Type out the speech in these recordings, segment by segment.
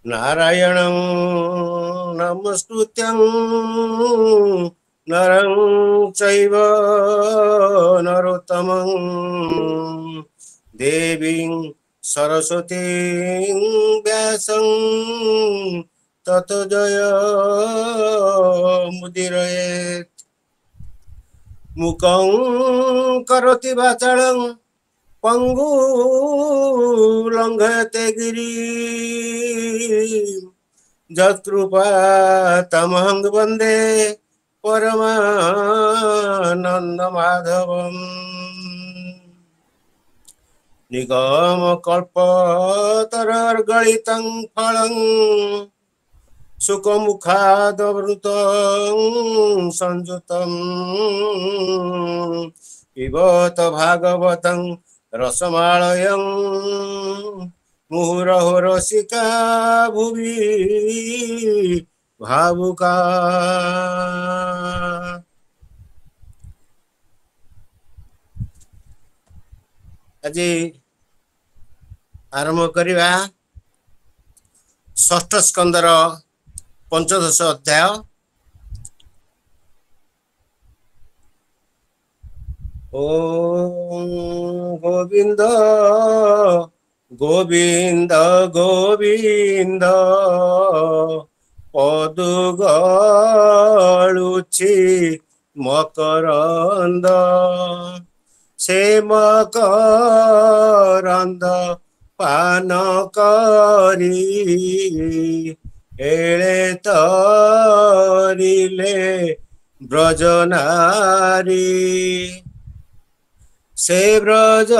नारायणं नमस्तुत्यं नरं चैव नरोत्तमं देवीं सरस्वतीं व्यासं ततो जयमुदीरयेत् मुखं करोति वाचालं पंगु लंघयते गिरी जत्कृपा तमहं वन्दे परमानंद माधवम् निगम कल्पतरुर्गलितं फलं सुखमुखादवृतं संयुतं पिबत भागवतं रसमालयं मुहुरहो रसिका भुवि भावुका। আজি आरंभ करिबा षष्ठ स्कंदर पंचदश अध्याय। ओम गोविंद गोविंद गोविंद पदुगलुछि मकरंद से मकरंद पान करी एळे तरिले ब्रजनारी से ब्रज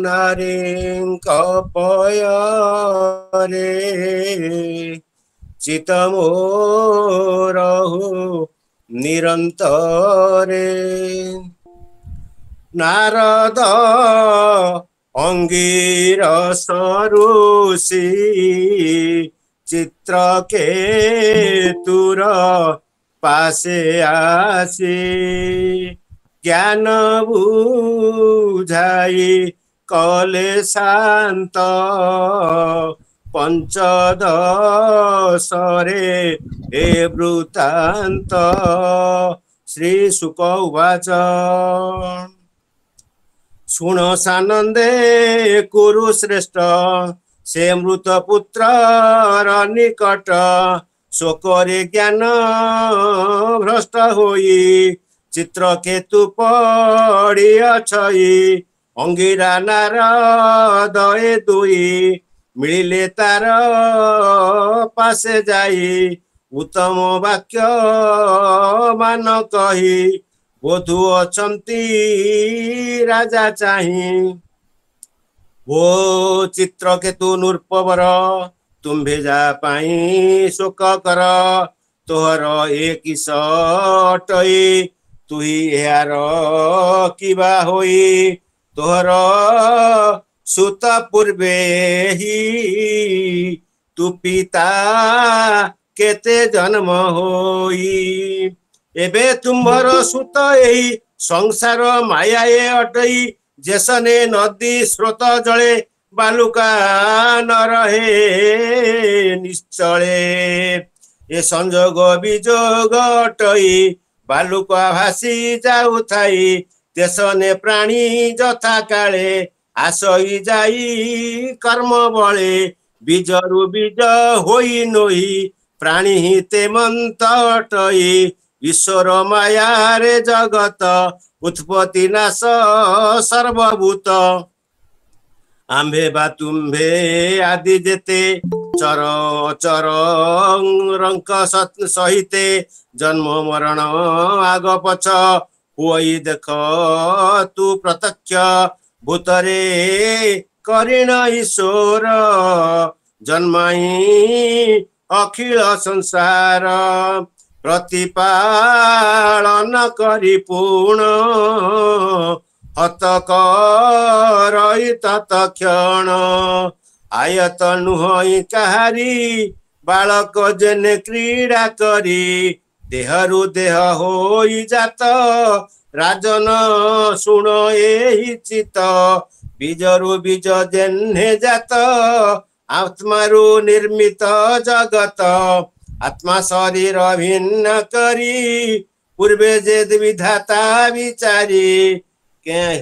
नारी कपयरे चित मोरहु निरंतरे नारद अंगिरस ऋषि चित्रकेतुर पासे आसी ज्ञान बुझाई कले शांत पंचदशरे हे वृत्तान्त। श्री शुक उवाच शुण सानंदे कुरु श्रेष्ठ से मृत पुत्र निकट शोकरे ज्ञान भ्रष्ट होई चित्रकेतु पड़ी अछई अंगिरा नारद ए दुई मिलिले तार पासे जाई उत्तम वाक्य मान कही बोधु अछंती राजा चाही ओ चित्रकेतु नृपवर तुम्भे जा पाई शोक कर तोहर एक सटई तुही यार किबा होई तोहर सुत पूर्वे ही तु पिता केते जन्म होई एबे तुम्भर सुत एही संसार माया ए अटई जेसने नदी स्रोत जले बालुका न रहे निश्चले ए संजोग विजोग अटई बालुका भासी जाउथाई तेसने प्राणी जथा काले आसई जाई कर्म बळे बीजरु बीज होई नोई प्राणी ते मंत अटई ईश्वर माया रे जगत उत्पत्ति नाश सर्वभूत आम्भे बा तुम्भे आदि जेते चर चर रंक सहिते जन्म मरण आग पछ हुई देख तू प्रत्यक्ष भूतरे करिण ईश्वर जन्माई अखिल संसार प्रतिपालन करी पूर्ण ହତକ ରହି ତତକ୍ଷଣ ଆୟତ ନୁହଁ କାହାରି ବାଳକ ଯେନେ କ୍ରୀଡ଼ା କରି ଦେହରୁ ଦେହ ହୋଇ ଜାତ ରାଜନ ଶୁଣ ଏହି ଚିତ ବୀଜରୁ ବୀଜ ଯେହ୍ନେ ଜାତ ଆତ୍ମାରୁ ନିର୍ମିତ ଜଗତ ଆତ୍ମା ଶରୀର ଭିନ୍ନ କରି ପୂର୍ବେ ଯେ ବିଧାତା ବିଚାରି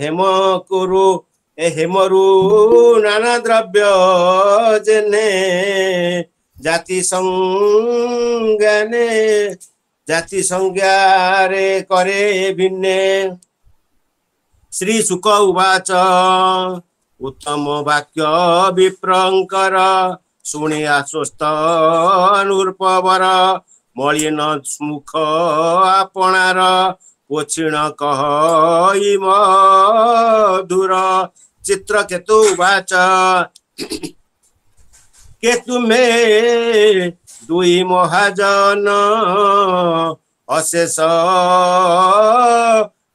ହେମ କୁରୁ ହେମରୁ ନାନା ଦ୍ରବ୍ୟ ଯେନେ ଜାତି ସଂଜ୍ଞାରେ करे ଭିନ୍ନେ। ଶ୍ରୀ ଶୁକ ଉବାଚ उत्तम वाक्य विप्रंकर शुणी आश्वस्त नूर्पवर मलिन मुख आपणार पोछिण कहि मधुर। चित्रकेतु उवाच केतु में दुई महाजन अशेष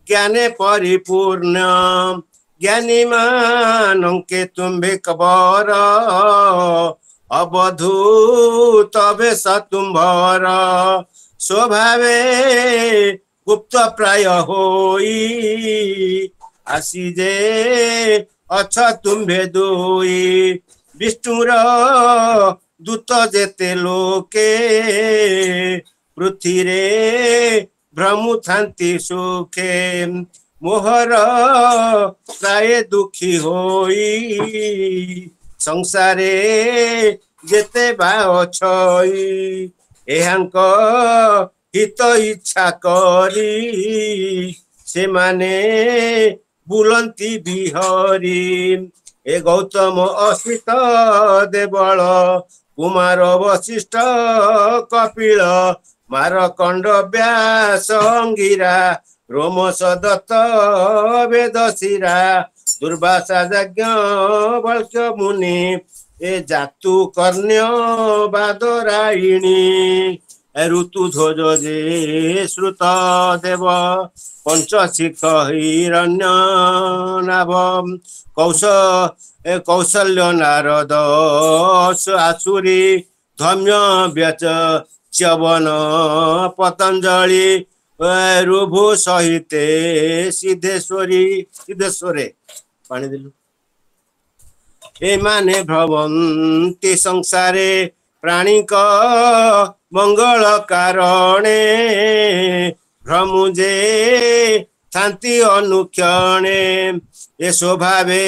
ज्ञाने परिपूर्ण ज्ञानी मानंके तुम्भे कबर अवधूत बेश तुम्भर स्वभावे गुप्त प्राय होई आसी जे अछ तुम्भे दुई विष्णुर दूत जेते लोके पृथ्वी रे भ्रमु थांती सुखे मोहर प्राय दुखी होई संसारे जेते बाछई एहांक हित इच्छा करी से माने बुलंती बिहरी ए गौतम असित देवल कुमार वशिष्ठ कपिल मारकंड व्यास अंगिरा रोमस दत्त वेदशिरा दुर्वासा यज्ञ वल्क्य मुनि ए जातु कर्ण्य बादरायिणी ऋतु ध्वज जे श्रुत देव पंचशिख हिरण्य नाभ कौशल्य नारद आसुरी धम्य व्यच च्यवन पतंजलि रुभु सहिते सिद्धेश्वरे पानी दिलु ए माने भ्रमंती संसारे प्राणी का मंगल कारणे भ्रमुजे शांति अनुक्षणे ए स्वभावे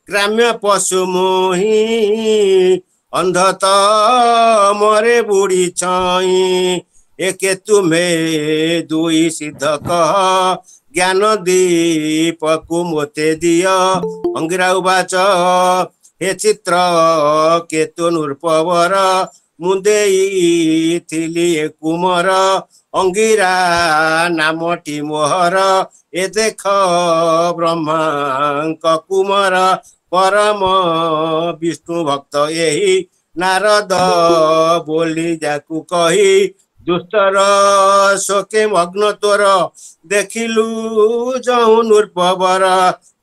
ग्राम्य पशु मोही अंधत मरे बुढ़ी छई एके तुम्हें दुई सिद्ध कह ज्ञान दीपकु मोते दिय। अंगिरा उवाच हे चित्र केतु नूर्पवर मुदेई थिली कुमर अंगिरा नामटी मोहर ए देख ब्रह्मांक कुमार परम विष्णु भक्त यही नारद बोली जाकु कही दुस्तर शोके मग्न तोर देखिलु जौ नूर्पवर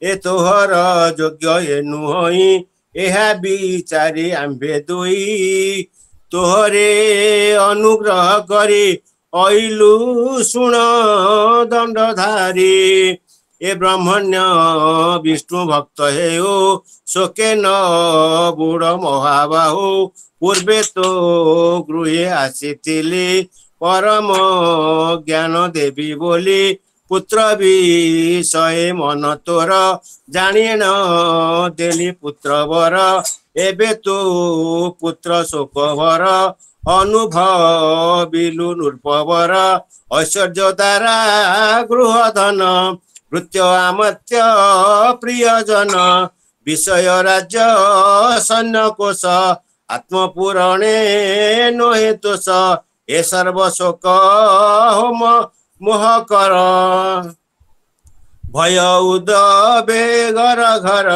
ए तोहर योग्य ए नुहई एहा बिचारी आम्भे दुई तोहरे अनुग्रह करी अइलु सुण दंडधारी ए ब्रह्मण्य विष्णु भक्त हे ओ शोके न बुढ़ महाबाहु पूर्वे तो गृहे आसीथिली परम ज्ञान देवी बोली पुत्र विषय मन तोर जानिन देली पुत्र वर एबे तो पुत्र शोक भर अनुभविलु नूर्पवर ऐश्वर्य द्वारा गृह धन भृत्य आमत्य प्रियजन विषय राज्य सैन्य कोश आत्मपुराणे नोहे तोष ए सर्व शोक होम मोह कर भय उदबे घर घर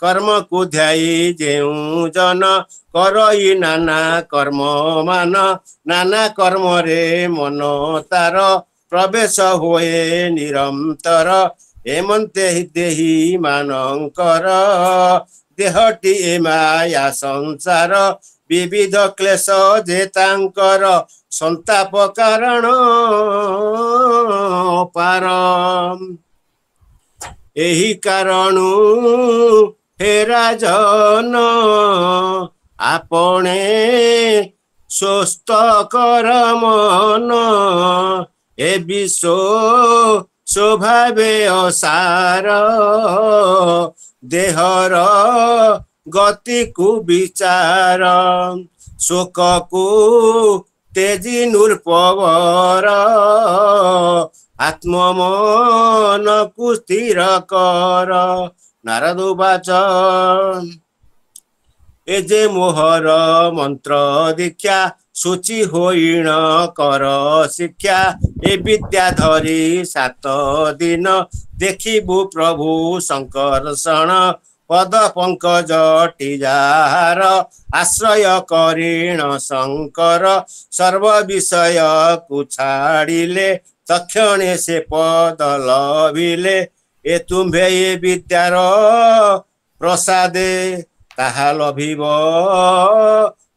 कर्म को ध्याई जेऊ जन करई नाना कर्म मान नाना कर्म रे मन तार प्रवेश होए निरंतर ଏମନ୍ତେ ଦେହି ମାନଙ୍କର ଦେହଟି ଏ ମାୟା ସଂସାର ବିବିଧ କ୍ଲେଶ ଯେ ତାଙ୍କର ସନ୍ତାପ କାରଣ ପାର ଏହି କାରଣୁ ହେ ରାଜନ ଆପଣେ ସୁସ୍ଥ କର ମନ ଏ ବିଶ୍ୱ ସ୍ୱଭାବେ ଅସାର ଦେହର ଗତିକୁ ବିଚାର ଶୋକକୁ ତେଜି ନୃପବର ଆତ୍ମମନକୁ ସ୍ଥିର କର। ନାରଦ ବାଚ ଏ ଯେ ମୋହର ମନ୍ତ୍ର ଦୀକ୍ଷା ସୂଚି ହୋଇଣ କର ଶିକ୍ଷା ଏ ବିଦ୍ୟା ଧରି 7 ଦିନ ଦେଖିବୁ ପ୍ରଭୁ ଶଙ୍କର୍ଷଣ ପଦ ପଙ୍କଜଟି ଯାହାର ଆଶ୍ରୟ କରିଣ ଶଙ୍କର ସର୍ବ ବିଷୟକୁ ଛାଡ଼ିଲେ ତକ୍ଷଣେ ସେ ପଦ ଲଭିଲେ ଏ ତୁମ୍ଭେ ଏ ବିଦ୍ୟାର ପ୍ରସାଦେ ତାହା ଲଭିବ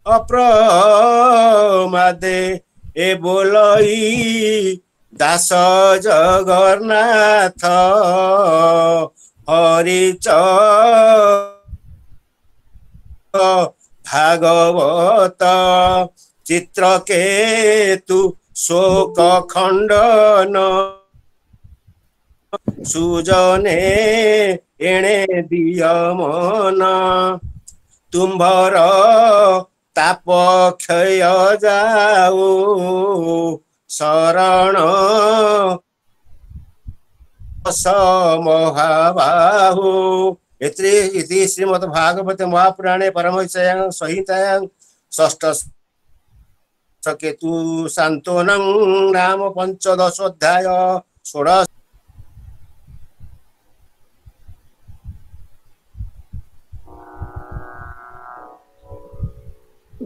ଅପ୍ରମାଦେ ଏ ବୋଲଇ ଦାସ ଜଗନ୍ନାଥ ହରିଚ ଭାଗବତ ଚିତ୍ରକେତୁ ଶୋକ ଖଣ୍ଡନ ସୁଜନେ ଏଣେ ଦିଅ ମନ ତୁମ୍ଭର ତାପ କ୍ଷୟ ଯାଉ ଶରଣ ମହାବାହୁ। इति श्रीमद् भागवते महापुराणे परमहंस्यां संहितायां षष्ठ केतु शान्तोनं नाम 15 अध्याय 16।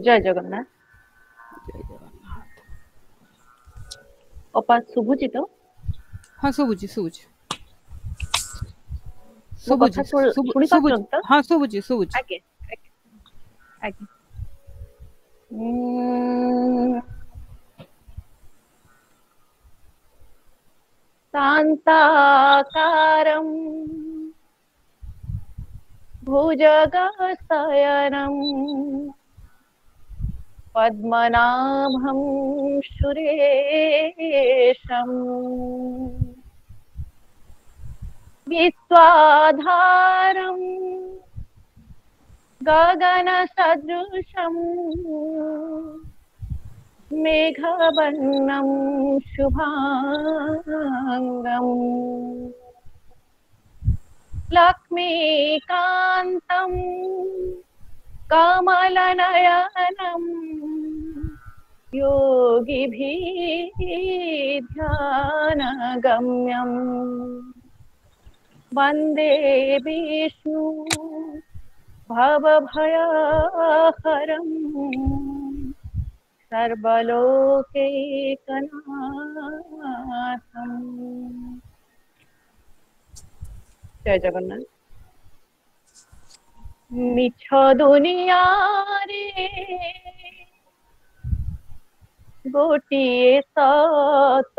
जय जगन्नाथ। अपा शुभुची तो हाँ शुभुची शुभुची हाँ शुभुची शुभुची आगे आगे शान्ताकारं भुजगशयनं पद्मनाभं सुरेशम् विश्वाधारं गगनसदृशं मेघवर्णं शुभांगं लक्ष्मीकान्तं कमलनयनं योगिभिः ध्यानगम्यम् वन्दे विष्णु भवभयहरं सर्वलोकैकनाथम्। जय जगन्नाथ। मिछ दुनिया रे गोटिए सत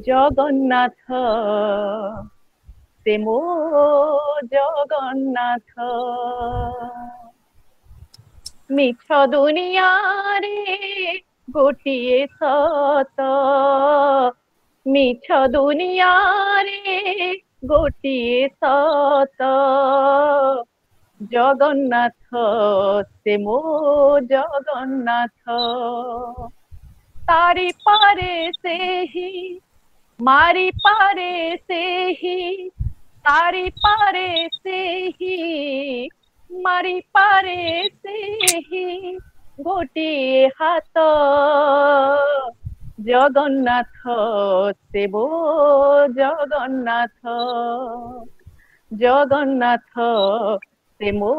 जगन्नाथ से मो जगन्नाथ मिछ दुनिया रे गोटिए सत मिछ दुनिया रे गोटिए सत जगन्नाथ से मो जगन्नाथ तारी पारे से ही मारी पारे से ही तारी पारे से ही मारी पारे से ही गोटिए हाथ जगन्नाथ से बो जगन्नाथ जगन्नाथ से मो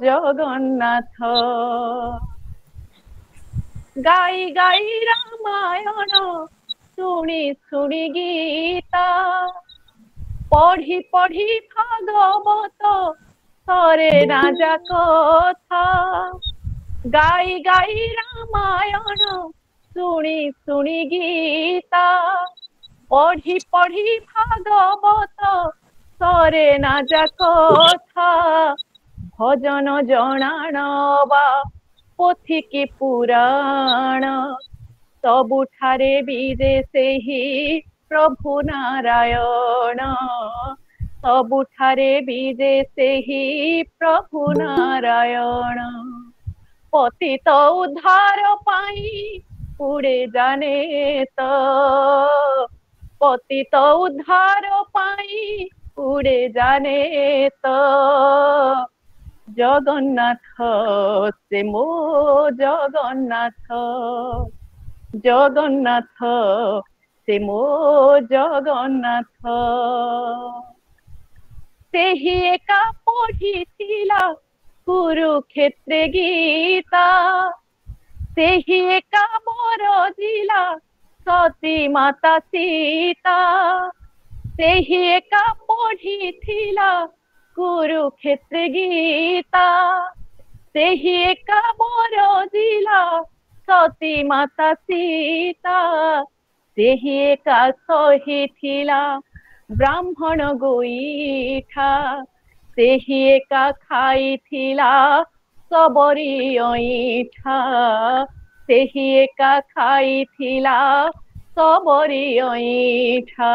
जगन्नाथ ଗାଇ ଗାଇ ରାମାୟଣ ଶୁଣି ଶୁଣି ଗୀତା ପଢି ପଢି ଭାଗବତ ଥରେ ରାଜା କଥା ଗାଇ ଗାଇ ରାମାୟଣ ଶୁଣି ଶୁଣି ଗୀତା ପଢି ପଢି ଭାଗବତ ଥରେ ରାଜା କଥା ଭଜନ ଜଣାଣ ବା ପୋଥି କି ପୁରାଣ ସବୁଠାରେ ବିଜେ ସେହି ପ୍ରଭୁ ନାରାୟଣ ସବୁଠାରେ ବିଜେ ସେହି ପ୍ରଭୁ ନାରାୟଣ ପତିତ ଉଦ୍ଧାର ପାଇଁ ଉଡ଼େ ଜାନେ ତ ପତିତ ଉଦ୍ଧାର ପାଇଁ ଉଡ଼େ ଜାନେ ତ ଜଗନ୍ନାଥ ସେ ମୋ ଜଗନ୍ନାଥ ଜଗନ୍ନାଥ ସେ ମୋ ଜଗନ୍ନାଥ ସେହି ଏକା ପଢିଥିଲା କୁରୁକ୍ଷେତ୍ରେ ଗୀତା ସେହି ଏକା ବରଜିଲା ସତୀ ମାତା ସୀତା ସେହି ଏକା ପଢିଥିଲା କୁରୁକ୍ଷେତ୍ରେ ଗୀତା ସେହି ଏକା ବରଜିଲା ସତୀ ମାତା ସୀତା ସେହି ଏକା ସହିଥିଲା ବ୍ରାହ୍ମଣ ଗୋଇଠା ସେହି ଏକା ଖାଇଥିଲା ସବରି ଅଇଁଠା ସେହି ଏକା ଖାଇଥିଲା ସବରି ଅଇଁଠା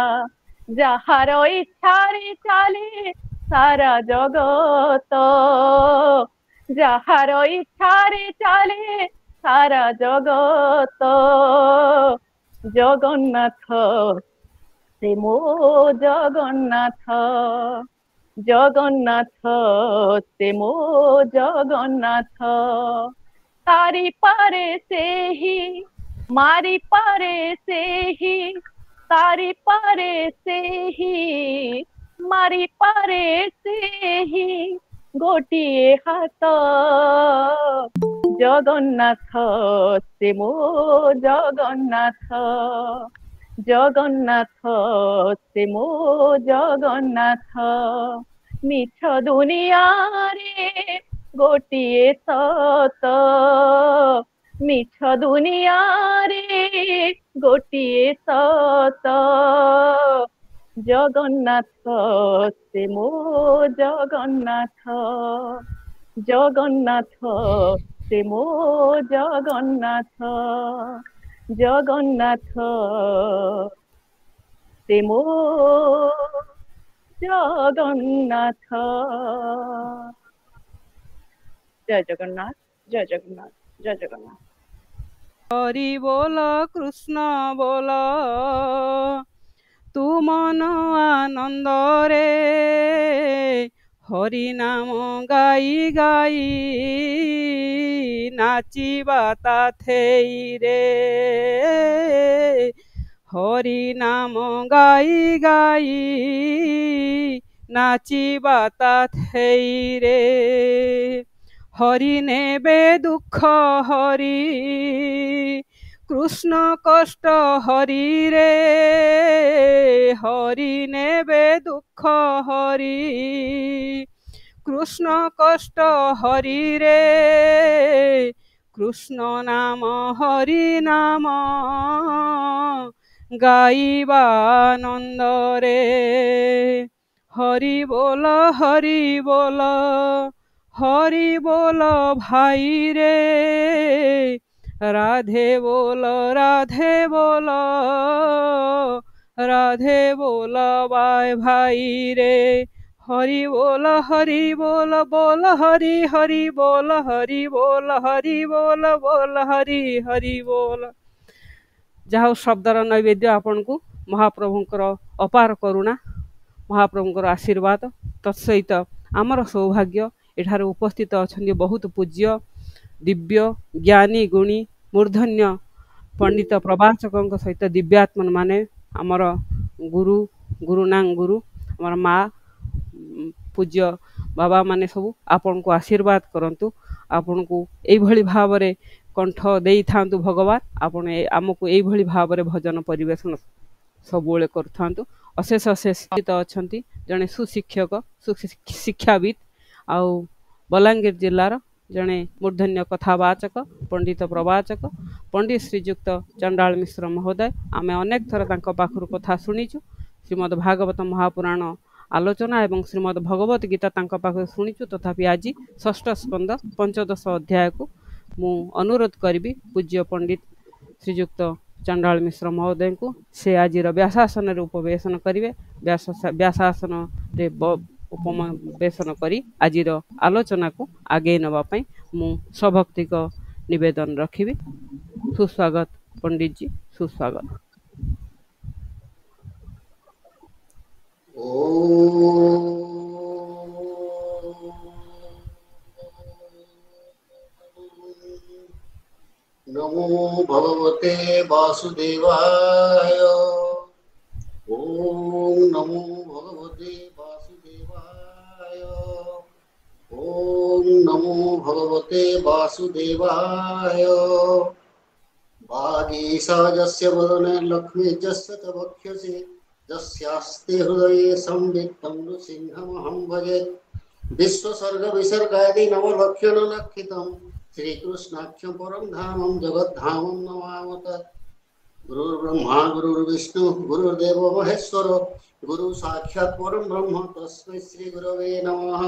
ଯାହାର ଇଚ୍ଛାରେ ଚାଲେ ସାରା ଜଗତ ଯାହାର ଇଚ୍ଛାରେ ଚାଲେ ସାରା ଜଗତ ଜଗନ୍ନାଥ ସେ ମୋ ଜଗନ୍ନାଥ ଜଗନ୍ନାଥ ସେ ମୋ ଜଗନ୍ନାଥ ତାରି ପାରେ ସେହି ମାରି ପାରେ ସେହି ତାରି ପାରେ ସେହି ମାରି ପାରେ ସେହି ଗୋଟିଏ ହାତ ଜଗନ୍ନାଥ ସେ ମୋ ଜଗନ୍ନାଥ ଜଗନ୍ନାଥ ସେ ମୋ ଜଗନ୍ନାଥ ମିଛ ଦୁନିଆରେ ଗୋଟିଏ ସତ ମିଛ ଦୁନିଆରେ ଗୋଟିଏ ସତ ଜଗନ୍ନାଥ ସେ ମୋ ଜଗନ୍ନାଥ ଜଗନ୍ନାଥ ସେ ମୋ ଜଗନ୍ନାଥ ଜଗନ୍ନାଥ ସେ ମୋ ଜଗନ୍ନାଥ ଜୟ ଜଗନ୍ନାଥ ଜୟ ଜଗନ୍ନାଥ ଜୟ ଜଗନ୍ନାଥ হরি বল কৃষ্ণ বল তু মন আনন্দরে হরি নাম গাই গাই নাচিবা তাথেই রে হরি নাম গাই গাই নাচিবা তাথেই রে হরি নেবে দুঃখ হরি কৃষ্ণ কষ্ট হরি রে হরি নেবে দুঃখ হরি কৃষ্ণ কষ্ট হরি রে কৃষ্ণ নাম হরি নাম গাইবা আনন্দরে হরি বল হরি বল ভাই রে রাধে বল রাধে বল ভাই রে হরি বল বল হরি হরি বল হরি বল হরি হরি বল। ଯାହା ହଉ ଶବ୍ଦର ନୈବେଦ୍ୟ ଆପଣଙ୍କୁ ମହାପ୍ରଭୁଙ୍କର ଅପାର କରୁଣା ମହାପ୍ରଭୁଙ୍କର ଆଶୀର୍ବାଦ ତତ୍ସହିତ ଆମର ସୌଭାଗ୍ୟ ଏଠାରେ ଉପସ୍ଥିତ ଅଛନ୍ତି ବହୁତ ପୂଜ୍ୟ ଦିବ୍ୟ ଜ୍ଞାନୀ ଗୁଣୀ ମୂର୍ଦ୍ଧନ୍ୟ ପଣ୍ଡିତ ପ୍ରଭାଷକଙ୍କ ସହିତ ଦିବ୍ୟାତ୍ମନ ମାନେ ଆମର ଗୁରୁନାଙ୍ଗ ଗୁରୁ ଆମର ମା ପୂଜ୍ୟ ବାବା ମାନେ ସବୁ ଆପଣଙ୍କୁ ଆଶୀର୍ବାଦ କରନ୍ତୁ ଆପଣଙ୍କୁ ଏଇଭଳି ଭାବରେ कंठ देई थांतु भगवान आपण आमको एई भली भाबरे भजन परिवेशन सबुले करथांतु अशेष अशेष अछंती जने सुशिक्षक सुशिक्षाविद आउ बलांगीर जिल्लार जने मूर्धन्य कथावाचक पंडित प्रवाचक पंडित श्रीजुक्त चंडाल मिश्र महोदय आमे अनेक थर तांको पाखरु कथा सुनिचु श्रीमद् भागवत महापुराण आलोचना एवं श्रीमद् भगवत गीता तांको पाखरु सुनिचु तथापि आज षष्ठ स्कंद पंचदश अध्याय को मु अनुरोध करी पूज्य पंडित श्रीजुक्त चंडाल मिश्र महोदय को से आज व्यासासन उपवेशन करेंगे व्यासासन उपवेशन करी आज आलोचना को आगे नवापाई मु स्वभक्तिक निवेदन रखी। सुस्वागत पंडित जी, सुस्वागत। नमो भगवते वासुदेवाय। ओम नमो भगवते वासुदेवाय। ओम नमो भगवते वासुदेवाय। वागीशाजस्य वदने लक्ष्मी जस्य च वक्ष्यसि यस्यास्ते हृदये संवित्तं नृसिंहमहं भजे। विश्वसर्ग विसर्गादि नवलक्षण लक्षितम् श्रीकृष्णाख्यं परम धामं जगद्धामं नमामः। गुरुर्ब्रह्मा गुरुर्विष्णु गुरुर्देवो महेश्वर गुरु साक्षात् परम ब्रह्म तस्मै श्री गुरवे नमः।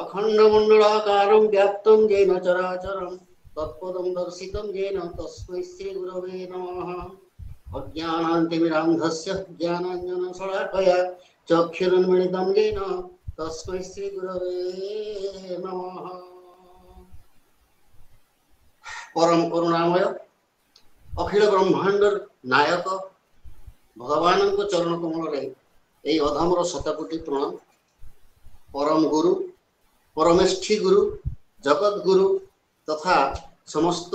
अखण्डमण्डलाकारं व्याप्तं येन चराचरं तत्पदं दर्शितं येन तस्मै श्री गुरवे नमः। अज्ञानान्तिमिरान्धस्य ज्ञानाञ्जनशलाकया चक्षुरुन्मीलितं येन तस्मै श्री गुरवे नमः। परम करुणामय अखिल ब्रह्मांडर नायक भगवान को चरण कमल यही अधमर शतकोटी प्रणाम। परम गुरु परमेष्ठी गुरु जगत गुरु तथा समस्त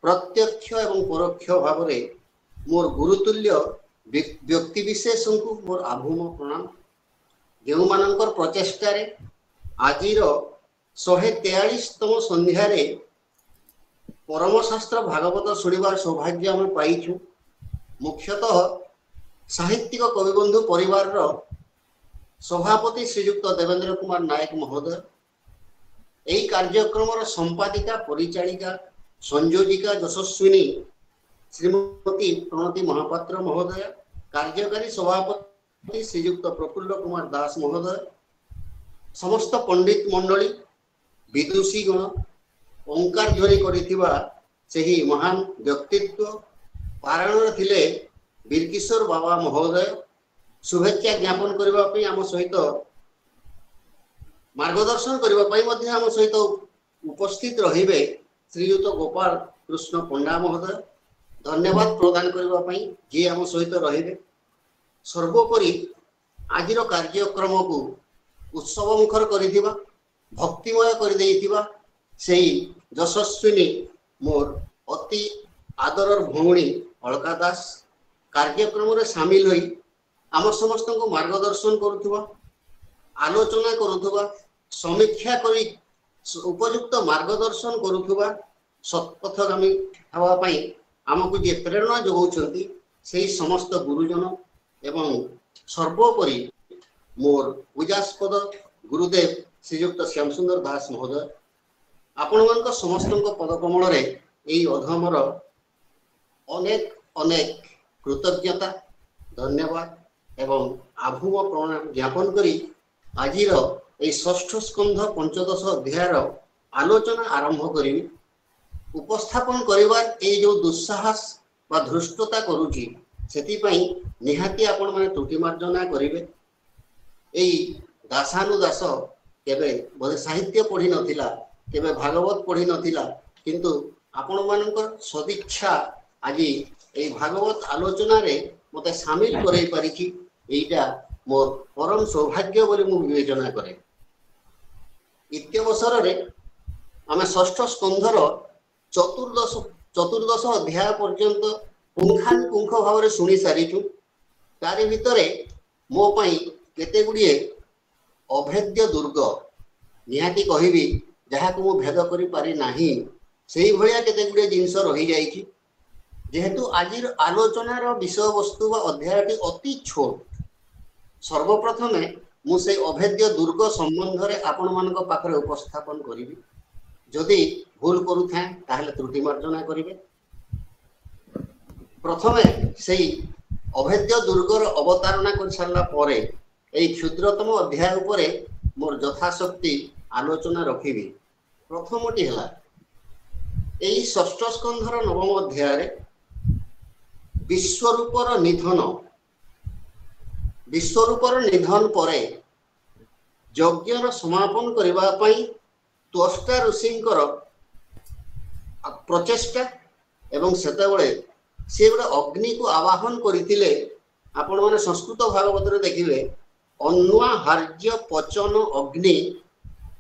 प्रत्यक्ष एवं परोक्ष भाव मोर गुरुतुल्य व्यक्ति विशेष को मोर आभूम प्रणाम। जो मानकर प्रचेष्टार आज 143तम संध्यार परमशास्त्र भागवत शुणिबार सौभाग्य आम पाइछु। मुख्यतः साहित्यिक कविबंधु परिवार सभापति श्रीजुक्त देवेंद्र कुमार नायक महोदय यही कार्यक्रम संपादिका परिचालिका संयोजिका यशस्विनी श्रीमती प्रणति महापात्र महोदय कार्यकारी सभापति श्रीजुक्त प्रफुल्ल कुमार दास महोदय समस्त पंडित मंडली विदुषी गण ओंकार ध्वनि करिथिबा सेही महान व्यक्तित्व पारायण थिले वीरकिशोर बाबा महोदय शुभेच्छा ज्ञापन करबा पई आम सहित मार्गदर्शन करबा पई मध्ये आम सहित उपस्थित रहिबे श्रीयुत गोपाल कृष्ण पंडा महोदय धन्यवाद प्रदान करबा पई जे आम सहित रहिबे। सर्वोपरि आजिर कार्यक्रम को उत्सव मुखर करिथिबा भक्तिमय कर देइथिबा सेही यशस्विनी मोर अति आदरर भौणी अलका दास कार्यक्रम रे शामिल होई आम समस्त को मार्गदर्शन करुथुबा आलोचना करुथुबा समीक्षा करी उपयुक्त मार्गदर्शन करुथुबा सत्पथगामी हवा पाई आमको जे प्रेरणा जोगौछंती सेही समस्त गुरुजन एवं सर्वोपरि मोर पूजास्पद गुरुदेव श्रीयुक्त श्याम सुंदर दास महोदय आपण मान समस्त पदकमल यही अधमर अनेक अनेक कृतज्ञता धन्यवाद एवं आभूम प्रणाम ज्ञापन करी आजिर यही षष्ठ स्कंध पंचदश अध्यायर आलोचना आरंभ करी उपस्थापन करिवार ए जो दुस्साहस बा धृष्टता करूची सेतिपई निहाती आपण माने त्रुटि मार्जना करिवे। एई दासानुदास केबे बोधे साहित्य पढ़ी नथिला केबे भागवत पढ़ी नथिला किंतु आपण मानकर सदिच्छा आज ए भागवत आलोचना रे मते शामिल करई पारिछि एइटा मोर परम सौभाग्य बोली मु विवेचना करे। इत्यवसर रे आमे षष्ठ स्कंधर चतुर्दश अध्याय पर्यंत पुंखानुपुंख भाव में शुणी सारीचु। तारि भितरे मो पई केते गुड़िए अभेद्य दुर्ग निहाती कहबी जहाँ को भेद करि पारि नाही सेही भलिया केते गुडे जिंस रही जाइछि जेहेतु आजिर आलोचनार विषय वस्तु वा अध्यायटी अति छोट सर्वप्रथमे मु से अभेद्य दुर्ग संबंध रे आपण मानक पाखरे उपस्थापन करिवि जदि भूल करूथां ताहले त्रुटि मार्जना करिवे प्रथमे सेही अभेद्य दुर्गर अवतारणा कर सारला परे एई क्षुद्रतम अध्याय उपरे मोर यथाशक्ति आलोचना रखिबि प्रथमटी हला एई षष्ठ स्कंधर नवम अध्याय रे विश्वरूपर निधन परे यज्ञर समापन करबा पई त्वष्टा ऋषिंकर प्रचेष्टा एवं सेतेबेले से गोटे अग्नि को आवाहन करथिले आपण माने संस्कृत भागवत रे देखिबे अन्वा हार्य पचन अग्नि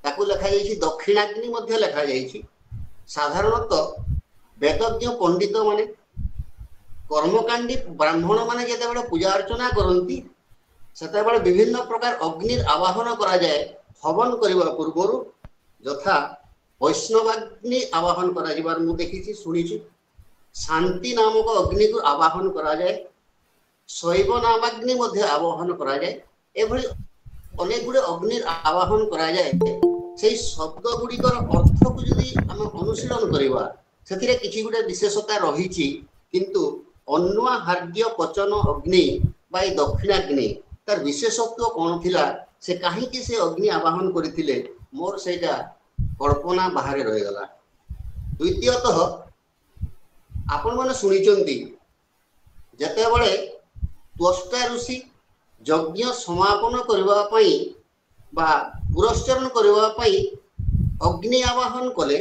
ताकू लिखा जाइछि दक्षिणाग्नि मध्ये लिखा जाइछि साधारणतः वेदज्ञ पंडित माने कर्मकांडी ब्राह्मण माने जेतेबेले पूजा अर्चना करंती सेतेबेले विभिन्न प्रकार अग्निर आवाहन करा जाए हवन करबा पूर्वरु यथा वैष्णवाग्नि आवाहन करा जिबार मु देखिछि सुनिछि शांति नामक अग्नि को आवाहन करा जाए शैव नामाग्नि मध्ये आवाहन करा जाए एभली अनेक गुडे अग्निर आवाहन करा जाए सेही शब्द गुडिकर अर्थ को यदि हम अनुशीलन करबा सेथिरे किछि गुडे विशेषता रहिछि किंतु अन्वा हार्य पचन अग्नि बाय दक्षिणाग्नि तार विशेषत्व कोन थिला से काहे कि से अग्नि आवाहन करथिले मोर सेटा कल्पना बाहर रहि गला द्वितीयतः आपण माने सुनिचंती जेतेबेले त्वष्टा ऋषि यज्ञ समापन करबा पई बा पुरस्चरण करबा पई अग्नि आवाहन कले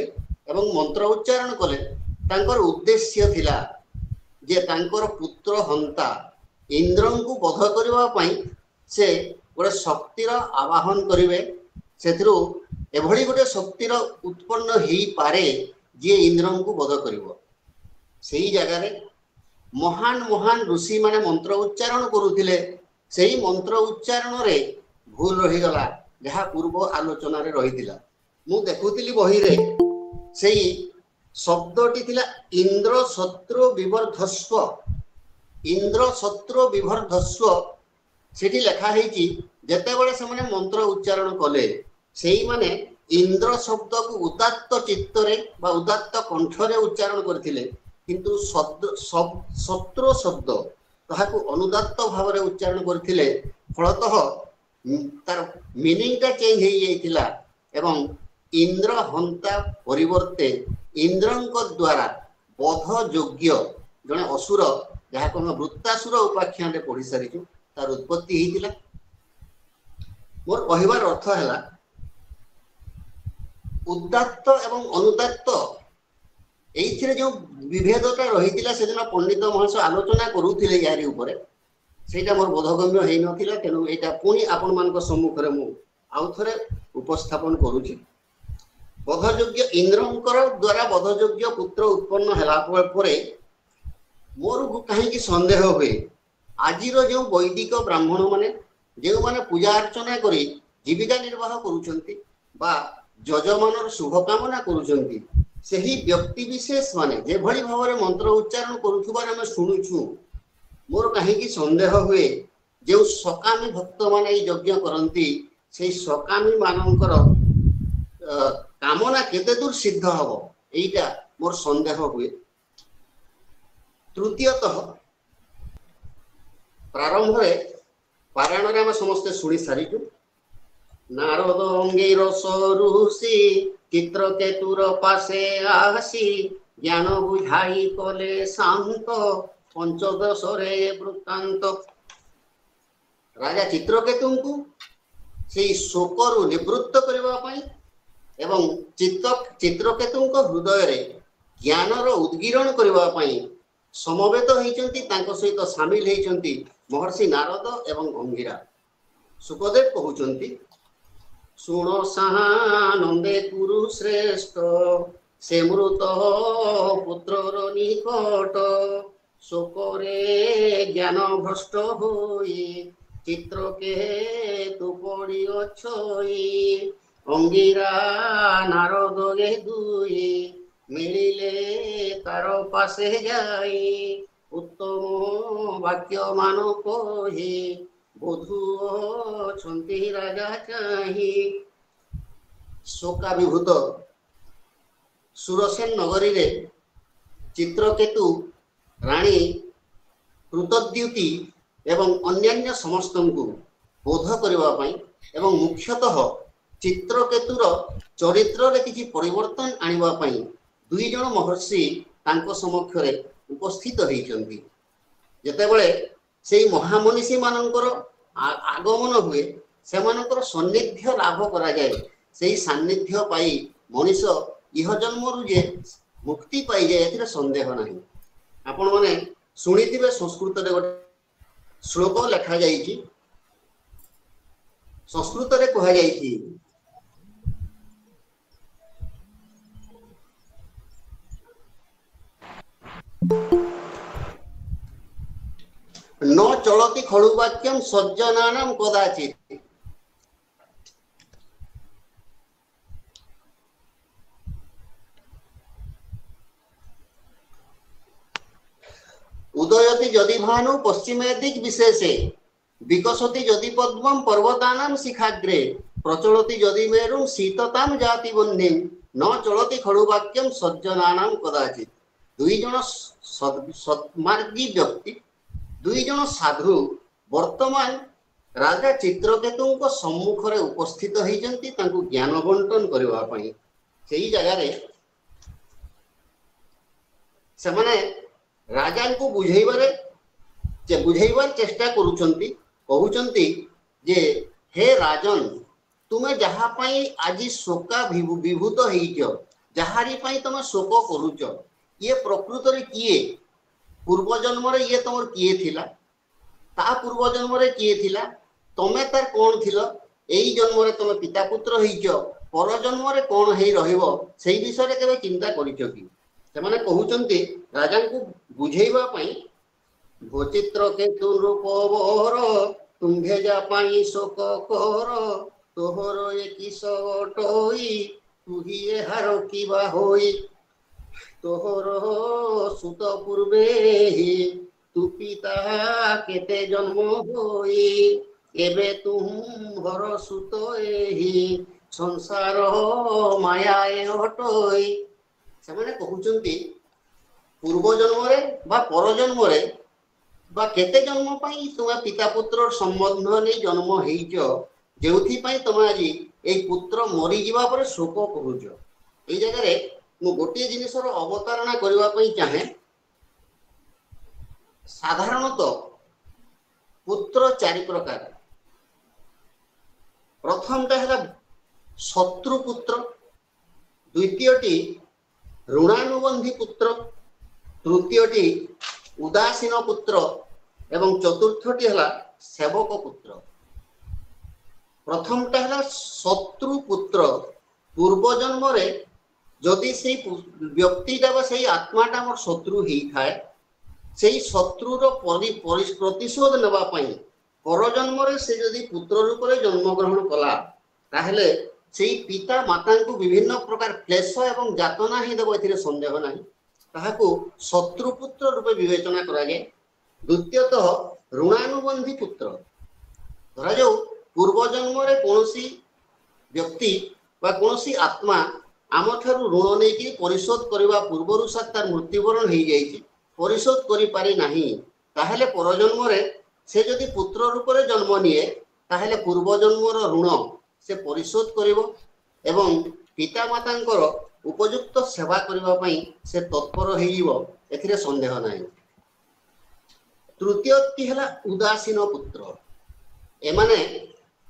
एवं मंत्र उच्चारण कले तांकर उद्देश्य थिला जे तांकर पुत्र हंता इंद्र को बध करबा पई से गोटे शक्तिर आवाहन करिवे सेथिरु एभली गोटे शक्तिर उत्पन्न हेई पारे जे इंद्र को बध करिवो सेही जगह रे महान महान ऋषि माने मंत्र उच्चारण करुथिले सेही मंत्र उच्चारण रे भूल रही गला जहा पूर्व आलोचना रे रहितिला मु देखुतिली बही रे सेही शब्दटी थिला इंद्र शत्रु विवर्धस्व सेठी लेखा हेची जेतेबेले से माने मंत्र उच्चारण कले सेही माने इंद्र शब्द को उदात्त चित्त रे बा उदात्त कंठ रे उच्चारण करथिले किंतु शत्रु शब्द ताहाकु अनुदात्त भाव रे उच्चारण करथिले फलतः तार मीनिंग चेंज हो जाइतिला एवं इंद्र हंता परिवर्ते इंद्रଙ୍କ द्वारा बध योग्य जने असुर जहाको हम वृत्तासुर उपाख्यान रे पढि सारिछु तार उत्पत्ति हेतिला मोर कहिबार अर्थ हैला उदात्त एवं अनुदात्त एइथिरे जो विभेदता रहितिला सेदिन पंडित महाशय आलोचना करूथिले यारी ऊपर सेटा मोर बोधगम्य हेइ नथिला तेनु एटा पुनी आपण मानक सम्मुख रे मु आउ थरे उपस्थापन करूछि बधयोग्य इंद्रंकर द्वारा बधयोग्य पुत्र उत्पन्न हला परे मोर कहीं की संदेह हुए आजिर जो वैदिक ब्राह्मण माने जो माने पूजा अर्चना करी जीविका निर्वाह करूछंती बा यजमानर शुभकामना करूछंती सेही व्यक्ति विशेष माने जे भली भाव मंत्र उच्चारण करूथुबार हम शुणुछु मोर कहीं की संदेह हुए जो सकामी भक्त माने यज्ञ करंती से सकामी मानकर कामना केते दूर सिद्ध हबो एइटा मोर संदेह हुए तृतीयतः प्रारंभ रे पारायण रे हम समस्त सुनी सारिजु नारद अंगीर सरुषि चित्रकेतुर पासे आसी ज्ञान बुझाई कले शांत पंचदश रे वृत्तांत राजा चित्रकेतु को से शोकरु निवृत्त करबा पई एवं चित्रकेतु हृदय रे ज्ञानर उद्गीरण करबा पई समवेत होइचंती तांको सहित शामिल होइचंती महर्षि नारद एवं अंगिरा सुखदेव कहउचंती सुनो सानंदे कुरु श्रेष्ठ से मृत पुत्रर निकट शोकरे ज्ञान भ्रष्ट होई चित्रकेतु पड़ी अछई अंगिरा नारद गे दुई ମିଳିଲେ ତାର ପାଶେ ଯାଇ ଉତ୍ତମ ବାକ୍ୟ ମାନ କହି ବଧୁ ଅଛନ୍ତି ରାଜା ଚାହିଁ। ଶୋକା ବିଭୂତ ସୁରସେନ ନଗରୀରେ ଚିତ୍ରକେତୁ ରାଣୀ କୃତଦ୍ୟୁତି ଏବଂ ଅନ୍ୟାନ୍ୟ ସମସ୍ତଙ୍କୁ ବୋଧ କରିବା ପାଇଁ ଏବଂ ମୁଖ୍ୟତଃ ଚିତ୍ରକେତୁର ଚରିତ୍ରରେ କିଛି ପରିବର୍ତ୍ତନ ଆଣିବା ପାଇଁ ଦୁଇ ଜଣ ମହର୍ଷି ତାଙ୍କ ସମକ୍ଷରେ ଉପସ୍ଥିତ ହେଇଛନ୍ତି। ଯେତେବେଳେ ସେଇ ମହାମନୀଷୀ ମାନଙ୍କର ଆଗମନ ହୁଏ, ସେମାନଙ୍କର ସାନ୍ନିଧ୍ୟ ଲାଭ କରାଯାଏ। ସେଇ ସାନ୍ନିଧ୍ୟ ପାଇ ମଣିଷ ଇହ ଜନ୍ମରୁ ଯେ ମୁକ୍ତି ପାଇଯାଏ ଏଥିରେ ସନ୍ଦେହ ନାହିଁ। ଆପଣମାନେ ଶୁଣିଥିବେ ସଂସ୍କୃତରେ ଗୋଟେ ଶ୍ଲୋକ ଲେଖାଯାଇଛି। ସଂସ୍କୃତରେ କୁହାଯାଇଛି न चलति खलु वाक्यम सज्जनानां कदाचित्। उदयति यदि भानु पश्चिमे दिक् विशेषे विकसति यदि पद्मं पर्वतानां शिखाग्रे प्रचलति यदि मेरुं शीततां जाति बन्धिं न चलति खलु वाक्यम सज्जनानां कदाचित्। दुई जन सत्मार्गी व्यक्ति, दुई जन साधु वर्तमान राजा चित्रकेतुଙ୍କ सम्मुखରେ ଉପସ୍ଥିତ ହେଇଛନ୍ତି ତାଙ୍କୁ ଜ୍ଞାନ ବଣ୍ଟନ କରିବା ପାଇଁ। ସେଇ ଜାଗାରେ ସେମାନେ ରାଜାଙ୍କୁ ବୁଝେଇବାର ଚେଷ୍ଟା କରୁଛନ୍ତି। କହୁଛନ୍ତି ଯେ ହେ ରାଜନ, ତୁମେ ଯାହା ପାଇଁ ଆଜି ଶୋକା ବିଭୂତ ହେଇଛ, ଯାହାରି ପାଇଁ ତମେ ଶୋକ କରୁଛ, ଇଏ ପ୍ରକୃତରେ କିଏ? ପୂର୍ବ ଜନ୍ମରେ ଇଏ ତମର କିଏ ଥିଲା? ତା ପୂର୍ବ ଜନ୍ମରେ କିଏ ଥିଲା? ତମେ ତାର କଣ ଥିଲ? ଏଇ ଜନ୍ମରେ ତମେ ପିତା ପୁତ୍ର ହେଇଛ, ପର ଜନ୍ମରେ କଣ ହେଇ ରହିବ ସେଇ ବିଷୟରେ କେବେ ଚିନ୍ତା କରିଛ କି? ସେମାନେ କହୁଛନ୍ତି ରାଜାଙ୍କୁ ବୁଝେଇବା ପାଇଁ, ଚିତ୍ରକେତୁ ରୂପ ବର ତୁମ୍ଭେ ଯା ପାଇଁ ଶୋକ କର, ତୋହର ଏ କିସ ଅଟଇ ତୁହି ଏହାର କିବା ହୋଇ, ତୋହର ସୁତ ପୂର୍ବେ ତୁ ପିତା କେତେ ଜନ୍ମ ହୋଇ, ଏବେ ତୁମ୍ଭର ସୁତ ଏହି ସଂସାର ମାୟାଏ ଅଟଇ। ସେମାନେ କହୁଛନ୍ତି ପୂର୍ବ ଜନ୍ମରେ ବା ପର ଜନ୍ମରେ ବା କେତେ ଜନ୍ମ ପାଇଁ ତୁମେ ପିତା ପୁତ୍ର ସମ୍ବନ୍ଧ ନେଇ ଜନ୍ମ ହେଇଛ, ଯେଉଁଥିପାଇଁ ତମେ ଆଜି ଏଇ ପୁତ୍ର ମରିଯିବା ପରେ ଶୋକ କରୁଛ। ଏଇ ଜାଗାରେ ମୁଁ ଗୋଟିଏ ଜିନିଷର ଅବତାରଣା କରିବା ପାଇଁ ଚାହେଁ। ସାଧାରଣତଃ ପୁତ୍ର ଚାରି ପ୍ରକାର। ପ୍ରଥମଟା ହେଲା ଶତ୍ରୁ ପୁତ୍ର, ଦ୍ୱିତୀୟଟି ଋଣାନୁବନ୍ଧୀ ପୁତ୍ର, ତୃତୀୟଟି ଉଦାସୀନ ପୁତ୍ର ଏବଂ ଚତୁର୍ଥଟି ହେଲା ସେବକ ପୁତ୍ର। ପ୍ରଥମଟା ହେଲା ଶତ୍ରୁ ପୁତ୍ର। ପୂର୍ବ ଜନ୍ମରେ ଯଦି ସେଇ ବ୍ୟକ୍ତିଟା ବା ସେଇ ଆତ୍ମାଟା ଆମର ଶତ୍ରୁ ହେଇଥାଏ, ସେଇ ଶତ୍ରୁର ପ୍ରତିଶୋଧ ନେବା ପାଇଁ ପରଜନ୍ମରେ ସେ ଯଦି ପୁତ୍ର ରୂପରେ ଜନ୍ମଗ୍ରହଣ କଲା, ତାହେଲେ ସେଇ ପିତା ମାତାଙ୍କୁ ବିଭିନ୍ନ ପ୍ରକାର କ୍ଲେଶ ଏବଂ ଯାତନା ହିଁ ଦେବ, ଏଥିରେ ସନ୍ଦେହ ନାହିଁ। ତାହାକୁ ଶତ୍ରୁପୁତ୍ର ରୂପେ ବିବେଚନା କରାଯାଏ। ଦ୍ୱିତୀୟତଃ ଋଣାନୁବନ୍ଧୀ ପୁତ୍ର। ଧରାଯାଉ ପୂର୍ବ ଜନ୍ମରେ କୌଣସି ବ୍ୟକ୍ତି ବା କୌଣସି ଆତ୍ମା ଆମଠାରୁ ଋଣ ନେଇକି ପରିଶୋଧ କରିବା ପୂର୍ବରୁ ତାର ମୃତ୍ୟୁବରଣ ହେଇଯାଇଛି, ପରିଶୋଧ କରିପାରି ନାହିଁ, ତାହେଲେ ପରଜନ୍ମରେ ସେ ଯଦି ପୁତ୍ର ରୂପରେ ଜନ୍ମ ନିଏ, ତାହେଲେ ପୂର୍ବ ଜନ୍ମର ଋଣ ସେ ପରିଶୋଧ କରିବ ଏବଂ ପିତାମାତାଙ୍କର ଉପଯୁକ୍ତ ସେବା କରିବା ପାଇଁ ସେ ତତ୍ପର ହେଇଯିବ, ଏଥିରେ ସନ୍ଦେହ ନାହିଁ। ତୃତୀୟଟି ହେଲା ଉଦାସୀନ ପୁତ୍ର। ଏମାନେ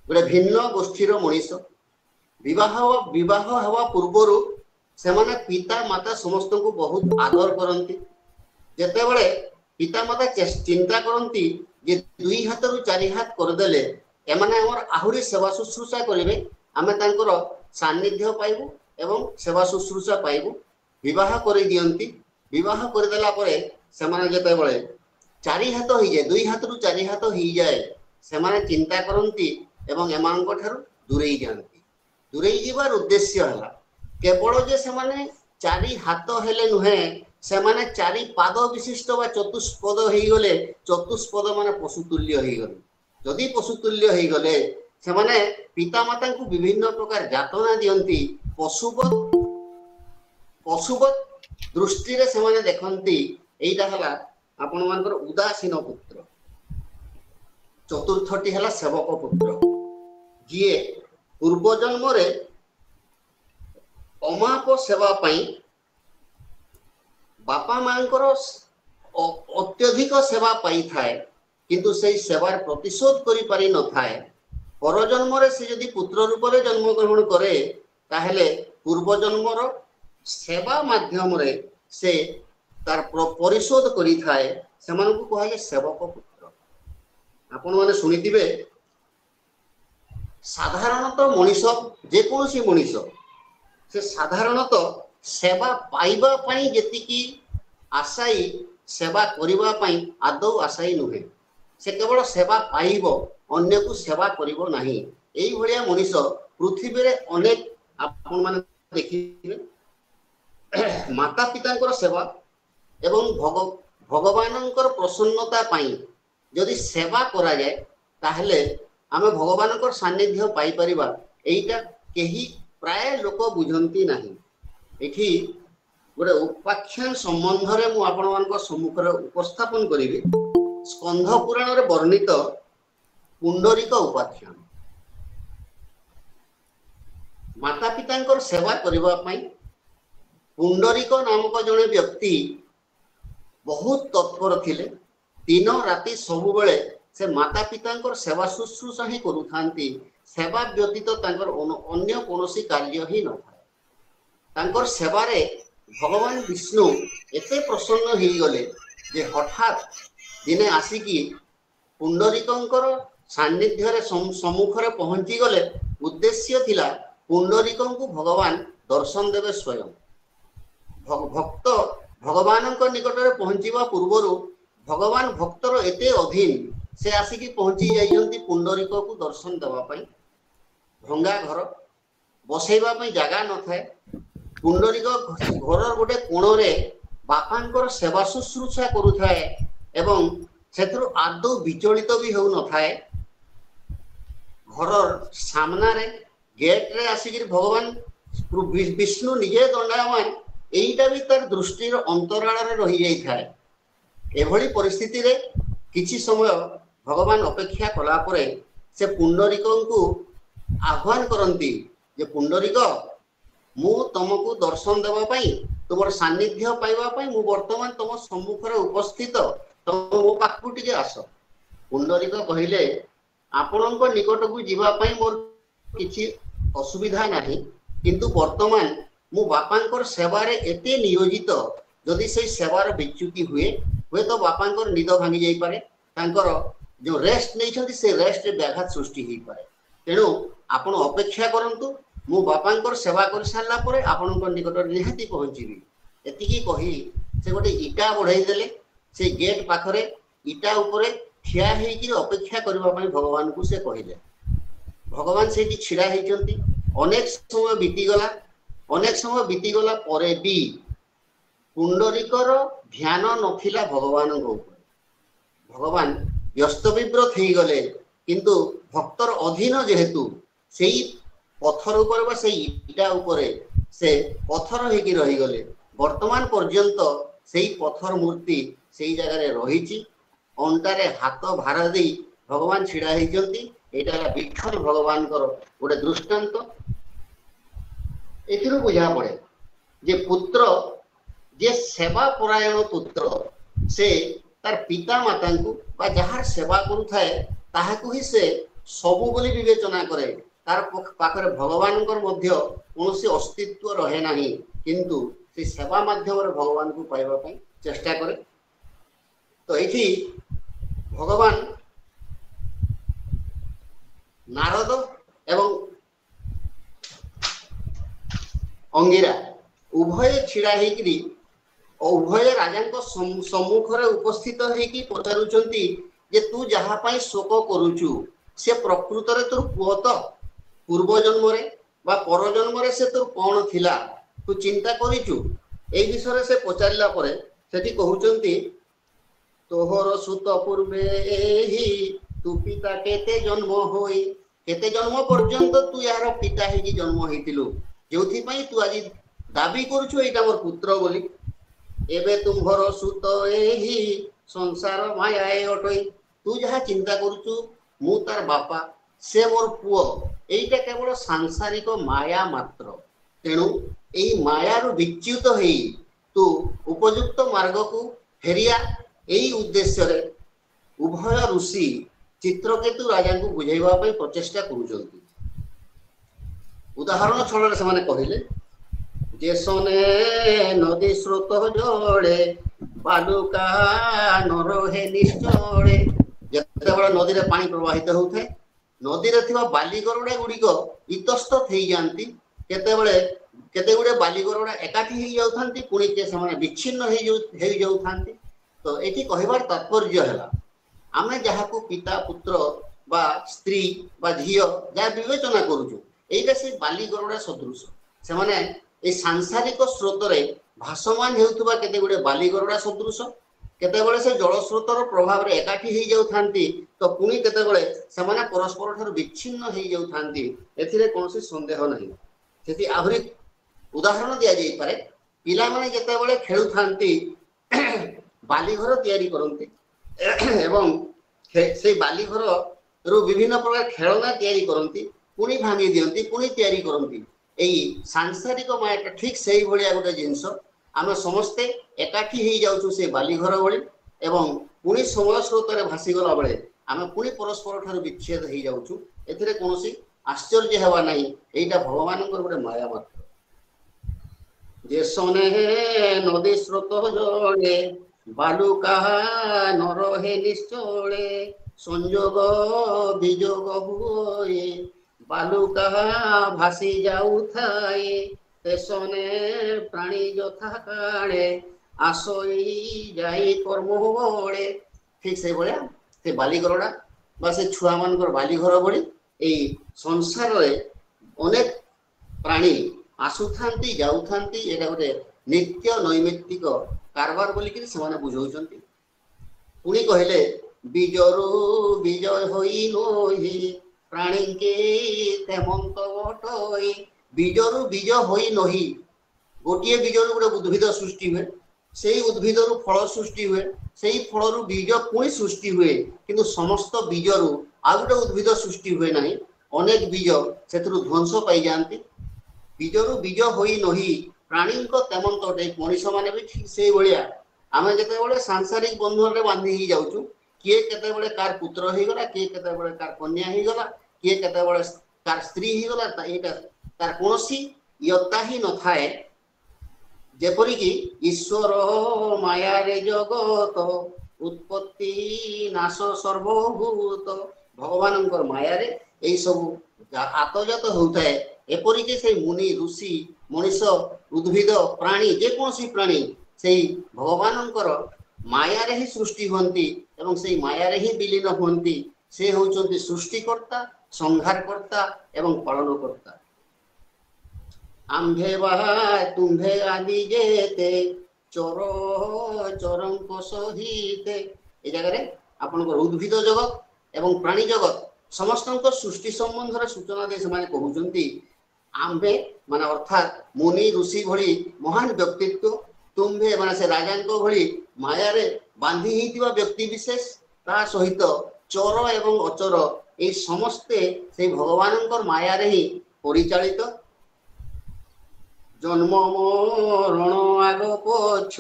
ଗୋଟେ ଭିନ୍ନ ଗୋଷ୍ଠୀର ମଣିଷ। ବିବାହ ହେବା ପୂର୍ବରୁ ସେମାନେ ପିତା ମାତା ସମସ୍ତଙ୍କୁ ବହୁତ ଆଦର କରନ୍ତି। ଯେତେବେଳେ ପିତାମାତା ଚିନ୍ତା କରନ୍ତି ଯେ 2 ହାତରୁ 4 ହାତ କରିଦେଲେ ଏମାନେ ଆମର ଆହୁରି ସେବା ଶୁଶ୍ରୂଷା କରିବେ, ଆମେ ତାଙ୍କର ସାନ୍ନିଧ୍ୟ ପାଇବୁ ଏବଂ ସେବା ଶୁଶ୍ରୂଷା ପାଇବୁ, ବିବାହ କରିଦିଅନ୍ତି। ବିବାହ କରିଦେଲା ପରେ ସେମାନେ ଯେତେବେଳେ 4 ହାତ ହେଇଯାଏ, 2 ହାତରୁ 4 ହାତ ହେଇଯାଏ, ସେମାନେ ଚିନ୍ତା କରନ୍ତି ଏବଂ ଏମାନଙ୍କ ଠାରୁ ଦୂରେଇ ଯାଆନ୍ତି। ଦୂରେଇ ଯିବାର ଉଦ୍ଦେଶ୍ୟ ହେଲା କେବଳ ଯେ ସେମାନେ चारि हाथ हेले नुहे से माने चारि पाद विशिष्ट बा चतुष्पद हो गले चतुष्पद माने पशुतुल्य हो गले जदि पशुतुल्य हो गले से माने पिता माता को विभिन्न प्रकार जातना दियंती पशुवत दृष्टि रे से माने देखंती एइटा हला आपण मानकर उदासीन पुत्र चतुर्थटी हला सेवक पुत्र जिए पूर्व जन्म रे अमाप सेवा पाई बापा मांकर अत्यधिक सेवा पाई थाए किंतु से सेवार प्रतिशोध करि पारि न थाए पर जन्म रे से यदि पुत्र रूप रे जन्म ग्रहण करे ताहेले पूर्व जन्म रो सेवा माध्यम रे से तार परिशोध करि थाए सेमान को कहा सेवक पुत्र आपण माने सुनिथिबे साधारणतः मनीष जे कोनसी मनीष से साधारणतः सेवा पाइबा पाई जेतिकी आशाई सेवा करिबा पाई आदौ आशाई नुहे से केवल सेवा पाइबो अन्य को सेवा करिबो नाही एई भलिया मनीष पृथ्वी रे अनेक आपण माने देखिबे माता पितांकर सेवा एवं भगवानंकर प्रसन्नता पाई यदि सेवा करा जाए ताहले आमे भगवानंकर सान्निध्य पाई परिबा एइटा केही प्राय लोक बुझंती नाही एठी गोटे उपाख्यान संबंध रे मु आपण मानक सम्मुख रे उपस्थापन करिवि स्कंध पुराण रे वर्णित पुंडरीक उपाख्यान माता पितांकर सेवा करिबा पई पुंडरीक नामक जने व्यक्ति बहुत तत्पर थिले दिन राति सब बेले से माता पितांकर सेवा शुश्रूषा ही करुथांती सेवा व्यतीत तांकर अन्य कोनोसी कार्य ही न थाए तांकर सेवा रे भगवान विष्णु एते प्रसन्न ही गले जे हठात दिने आसिकी पुंडरीकंकर सान्निध्य रे सम्मुख रे पहुंची गले उद्देश्य थिला पुंडरीकं को भगवान दर्शन देवे स्वयं भक्त भगवान निकट में पहुंचवा पूर्वर भगवान भक्तर एते अधीन से आसिकी पहुंची जाइछंती पुंडरीक को दर्शन देवा पई भंगा घर बसैबा पई जगह न थाए पुंडरीक घर गोटे कोण रे बापांकर सेवा शुश्रूषा करुथाए एवं सेथरु आदौ विचलित भी हो न थाए घर सामना रे गेट रे आसिकी भगवान विष्णु निजे दंडायमान एइटा भी तार दृष्टिर अंतराल रे रही जाई थाए एभली परिस्थिति रे किछि समय भगवान अपेक्षा कला परे से पुंडरीकं को आह्वान करंती जे पुंडरीक मु तुमको दर्शन देवा पई तुमर सान्निध्य पाइबा पई मु वर्तमान तुम सम्मुख रे उपस्थित तुम मो पाखु टिके आस पुंडरीक कहिले आपनक निकट को जीवा पई मोर किछि असुविधा नाही किंतु वर्तमान मु बापांकर सेवा रे एते नियोजित जदि से सेवार विच्युति हुए तो बापांकर निद भांगी जाई पारे तांकर जो रेस्ट नहीं छथि से रेस्ट रे व्याघात सृष्टि ही पारे तेणु आपण अपेक्षा करंतु मु बापांकर सेवा कर सारला परे आपनकर निकट निहाती पहुंचीबी एतिकी कही से गोटे इटा बढ़ाई देले से गेट पाखरे इटा ऊपर ठिया हेकी अपेक्षा करबा पई भगवान को से कहिले भगवान सेठी छिड़ा हेचंती अनेक समय बीती गला परे भी पुंडरीकर ध्यान नथिला भगवान ऊपर भगवान व्यस्त विव्रत हो गले किंतु भक्तर अधीन जेहेतु सेई पत्थर ऊपर बा सेई इटा ऊपर से पत्थर हेकी रही गले वर्तमान पर्यंत सेई पत्थर मूर्ति सेई जगह रे रहिछि अंटारे हाथ भार दे भगवान छिड़ा हेचंती एटा विठल भगवान कर गोटे दृष्टांत एथिरु बुझा पड़े जे पुत्र जे सेवा परायण पुत्र से तार पिता माता को बा जहार सेवा करुथाए ताहाकु ही से सबु बोली विवेचना करे तार पाखरे भगवानकर मध्य कोनोसी अस्तित्व रहे नाही किंतु से सेवा माध्यम रे भगवान को पाइबा पई चेष्टा करे तो एठी भगवान नारद एवं अंगिरा उभय छिड़ा हेकरी उभय राजा सम्मुख रे उपस्थित हेकी पचारुचंती जे तू जहा पाई शोक करूचु से प्रकृत रे तोर पुओ तो पूर्व जन्म रे बा पर जन्म रे से तोर कोन थिला तू चिंता करिचु एई विषय से पचारिला परे सेठी कहउचंती तोहर सुत पूर्वे ही तू पिता केते जन्म होई केते जन्म पर्यंत तू यार पिता ही जन्म होइतिलु जोथि पई तू आज दाबी करूछु एटा मोर पुत्र बोली एबे तुम्हर सुत एही संसार माया ए अटई तू जहा चिंता करूछु मु तार बापा से मोर पुओ एटा केवल सांसारिक माया मात्र तेणु एई मायारू विच्युत हेई तू उपयुक्त मार्ग को फेरिया एई उद्देश्य रे उभय ऋषि चित्रकेतु राजा को बुझाइबा पई प्रचेष्टा करूछंती उदाहरण छଳରେ ସେମାନେ କହିଲେ जे सोने नदी स्रोत जोड़े बालुका न रहे निश्चले जेतेबेले नदी रे पानी प्रवाहित होउथे नदी रे थिबा बाली गरुडा गुड़िक इतस्तत हेई जानती केतेबेले केते गुडे बाली गरुडा एकाठी हेई जाउथांती पुणी के समय विच्छिन्न हेई जाउथांती तो एठी कहिबार तात्पर्य हैला आमे जहाको पिता पुत्र बा स्त्री बा झियो जा विवेचना करूछु एइटा से बाली गरुडा सदृश से माने ए सांसारिक स्रोत रे भासमान हेउतबा केते गुडे बाली गरुडा सदृश केते बेले से जल स्रोतर प्रभाव रे एकाठी हेई जाउथांती तो पुणी केते बेले से माने परस्पर ठार विच्छिन्न हेई जाउथांती एथिरे कोनोसी संदेह नहीं सेति आहुरी उदाहरण दिया जाई पारे पिला माने जेते बेले खेलुथांती बाली घर तयारी करंती एवं से बाली घर रु विभिन्न प्रकार खेलना तयारी करंती पुणी भांगी दियंती पुणी तयारी करंती एई सांसारिक माया ठीक सेही भलिया गोटे जिंस आमे समस्ते एकाठी हेई जाउछु से बाली घर भली एवं पुणी समय स्रोत रे भासी गला बेले आमे पुणी परस्पर ठार विच्छेद हेई जाउछु एथिरे कोनोसी आश्चर्य हेबा नाही एइटा भगवानकर गोटे माया मात्र जे सोने नदी स्रोत जोड़े बालुका न रहे निश्चले संयोग वियोग हुए बालुका भासी जाऊ थाए तेसने प्राणी यथा काणे आसई जाई कर्म बड़े ठीक से भलिया से बाली गरडा बा से छुआ मानकर बाली घर बड़ी ए संसार रे अनेक प्राणी आसुथांती जाउथांती एटा गोटे नित्य नैमित्तिक कारबार बोली कि से माने बुझौचंती पुणी कहले बीजरू विजय होई नोही प्राणी के तेमंत बटई बीजरू बीज होई नही गोटिए बीजरू गोटे उद्भिद सृष्टि हुए सेही उद्भिदरू फल सृष्टि हुए सेही फलरू बीज पुणी सृष्टि हुए किंतु समस्त बीजरू आ गोटे उद्भिद सृष्टि हुए नहीं अनेक बीज सेथुरु ध्वंस पाई जाती बीजरू बीज होई नही प्राणी को तेमंत अटे मनीष माने भी ठीक से भलिया आमे जते बेले सांसारिक बंधन रे बांधी ही जाउछु किए केते बेले कार पुत्र ही गला किए केते बेले कार कन्या ही गला किए केते बेले कार स्त्री ही गला एटा तार कोनोसी यत्ता ही न थाए जेपरि कि ईश्वर माया रे जगत उत्पत्ति नाश सर्वभूत भगवानंकर माया रे एई सब आतजात होउथाए एपरि कि से मुनि ऋषि मनीष उद्भिद प्राणी जे कोनोसी प्राणी सेई भगवानंकर माया रे ही सृष्टि होंती एवं सेई माया रे ही विलीन होंती से होउचंती सृष्टिकर्ता संहारकर्ता एवं पालनकर्ता आम्भे बहा तुम्भे आदि जेते चोर चोरंक सहिते ए जगह रे आपनकर उद्भिद जगत एवं प्राणी जगत समस्त सृष्टि संबंध रे सूचना दे से माने कहउचंती आम्भे माने अर्थात मुनि ऋषि भली महान व्यक्तित्व तुम्भे माने से राजांको भली माया रे बांधी हितिबा व्यक्ति विशेष ता सहित चोर एवं अचोर ए समस्ते से भगवानंकर माया रे ही परिचालित जन्म मरण आग पछ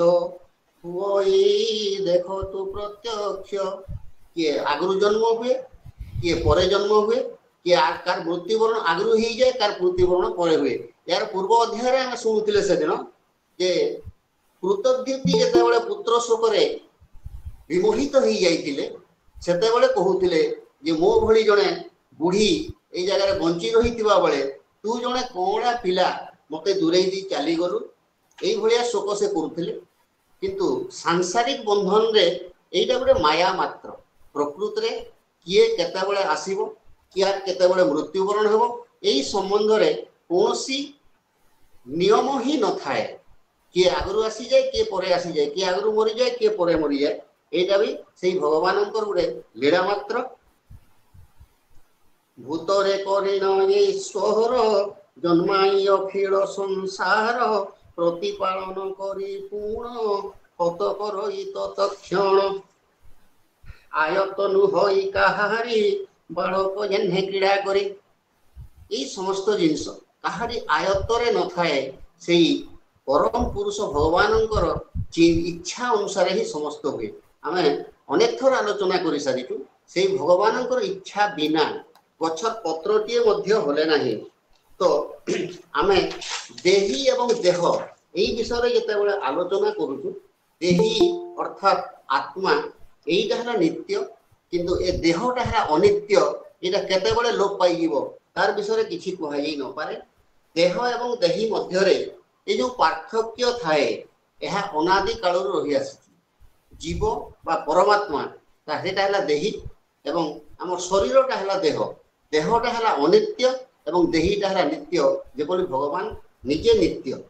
हुई देखो तू प्रत्यक्ष किए आगु जन्म हुए किए परे जन्म हुए कि कार मृत्युवरण आगु ही जाए कार मृत्युवरण परे हुए यार पूर्व अध्याय रे हम सुनुतिले से दिन जे कृतज्ञति जेते बेले पुत्र शोक रे विमोहित हो जाइतिले सेते बेले कहउतिले जे मो भली जणे बुढ़ी ए जगह रे बंची रहितिबा बेले तू जणे कोणा पिला मते दूरे दी चली गलु एई भलिया शोक से करुथिले किंतु सांसारिक बंधन रे एइटा गोटे माया मात्र प्रकृति रे किए केते बेले आसीबो किया केते बेले मृत्युवरण हेबो एई संबंध रे कोनोसी नियम ही न थाए किए आगु आसी जाए किए परे आसी जाए किए आगु मरी जाए किए परे मरी जाए एटा भी से भगवान गोटे लीला मात्र भूतरे करिन ईश्वर जन्माई अखिल संसार प्रतिपालन करी पूर्ण कत करई तत्क्षण आयतनु हई काहारी बालक जेन्हे क्रीड़ा करी এই সমস্ত জিনিস কাহারি আয়ত্তরে নথায়ে সেই পরম পুরুষ ভগবানଙ୍କର ইচ্ছা অনুসারে ହିଁ ସମସ୍ତ ହୁଏ। ଆମେ ଅନେକ ଥର ଆଲୋଚନା କରି ସାରିଛୁ ସେଇ ଭଗବାନଙ୍କର ଇଚ୍ଛା ବିନା ଗଛର ପତ୍ରଟିଏ ମଧ୍ୟ ହଲେ ନାହିଁ। ତ ଆମେ ଦେହୀ ଏବଂ ଦେହ এই ବିଷୟରେ ଯେତେବେଳେ ଆଲୋଚନା କରୁଛୁ ଦେହୀ ଅର୍ଥାତ୍ ଆତ୍ମା এইটা ହେଲା ନିତ୍ୟ କିନ୍ତୁ ଏ ଦେହଟା ହେଲା ଅନିତ୍ୟ ଏଇଟା କେତେବେଳେ ଲୋପ ପାଇଯିବ तार विषय किसी कहुई न पारे देह एवं देही मध्य ये जो पार्थक्य थाए यह अनादि काल रही आसी जीव बा परमात्मा ताला देही एवं आम शरीरटा है देह देहटा है अनित्य एवं देहीटा है नित्य जेपरि भगवान निजे नित्य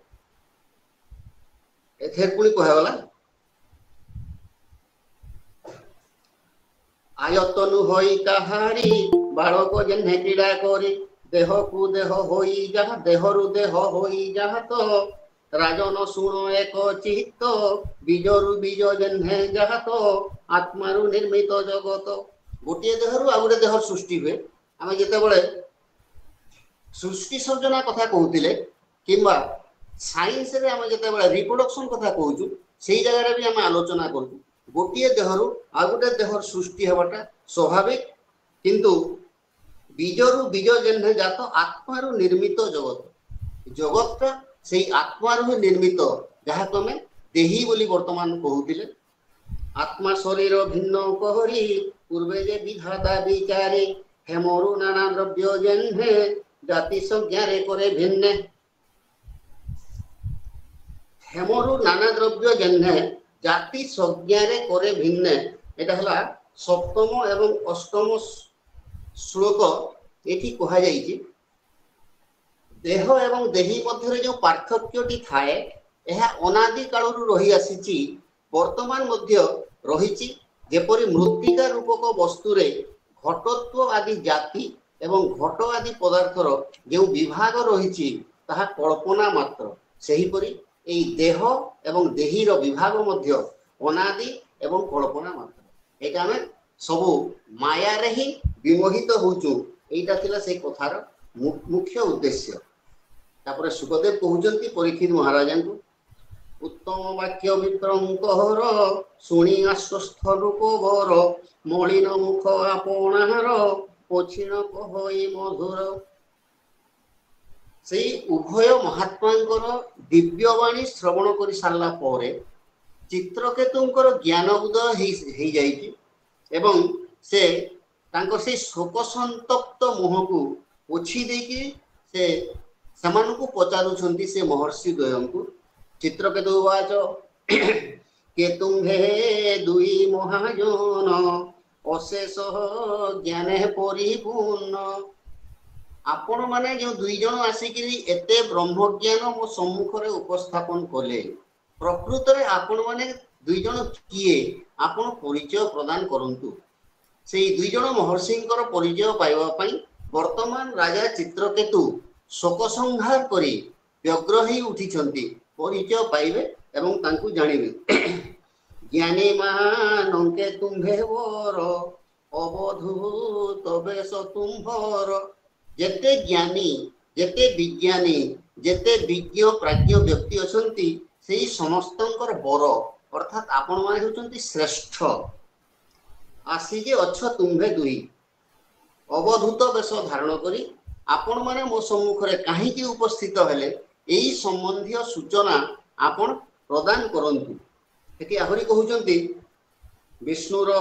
एथे पुणी कहगला आयतनु होई काहारी बालक जेन्हे क्रीड़ा करी देह को देह होई जहा देहरु देह होई जहा तो राजन सुण एक चित्त बीजरु बीज जेन्हे जहा तो आत्मारु निर्मित जगत गोटे देहरु आ गोटे देह सृष्टि हुए आम जिते सृष्टि सर्जना कथा कहते किंबा साइंस रे आम जिते रिप्रोडक्शन कथा कहूँ से जगह भी आम आलोचना करूँ गोटे देहरु आ गोटे देहर सृष्टि हवाटा स्वाभाविक किंतु बीजरु बीज जेन्हे जात आत्मारु निर्मित जगत जगतटा से आत्मारु निर्मित जहाँ तुम देही बोली वर्तमान कहूतिले आत्मा शरीर भिन्न कहरी पूर्वे जे विधाता विचारे हेमरु नाना द्रव्य जेन्हे जाति संज्ञारे करे भिन्ने हेमरु नाना द्रव्य जेन्हे जाति संज्ञारे करे भिन्ने एटा हला सप्तम एवं अष्टम श्लोक ये कह देह एवं देही मध्य जो पार्थक्यटी थाए यह अनादि काल रही आसी वर्तमान मध्य रही जेपरि मृत्तिका रूपक वस्तुरे घटत्व आदि जाति एवं घट आदि पदार्थर जो विभाग रही कल्पना मात्र सेहीपरि एई देह एवं देहीर विभाग मध्य अनादि एवं कल्पना मात्र एटा आमे सबु माया रे ही विमोहित होचु एटा थिला से कथार मुख्य उद्देश्य तापर सुखदेव कहउचंती परीक्षित महाराज को उत्तम वाक्य विप्रंकर सुनी आश्वस्त लोकवर मलिन मुख आपणार पछिण कहई मधुर से उभय महात्मांकर दिव्यवाणी श्रवण कर सारा पर चित्रकेतुंकर ज्ञान उदय हो जाइए एवं से तांकर से शोक संतप्त मुह को पोछि देकी से समानकु पचारुछंती से महर्षि द्वयं को चित्रकेतु उवाच केतुंभे दुई महाजन अशेष ज्ञाने परिपूर्ण आपण माने जो दुई जन आसिकी एते ब्रह्मज्ञान मो सम्मुख रे उपस्थापन कले प्रकृत रे आपण माने दुई जन किए आपण परिचय प्रदान करंतु से दुई जन महर्षिंकर परिचय पाइबा पई वर्तमान राजा चित्रकेतु शोक संहार करी व्यग्र ही उठिछंती परिचय पाइबे एवं तांकु जानिबे ज्ञानी मानंके तुम्भे वर अवधूत बेश तुम्भर जेते ज्ञानी जेते विज्ञानी जेते विज्ञ प्राज्ञ व्यक्ति अछंती सेही समस्तंकर बर अर्थात आपण माने होचंती श्रेष्ठ आसी जे अछ तुम्भे दुई अवधूत बेश धारण करी आपण माने मो सम्मुख रे काहीकि उपस्थित हेले एई संबंधी सूचना आपण प्रदान करंतु एति आहुरी कहउचंती विष्णुर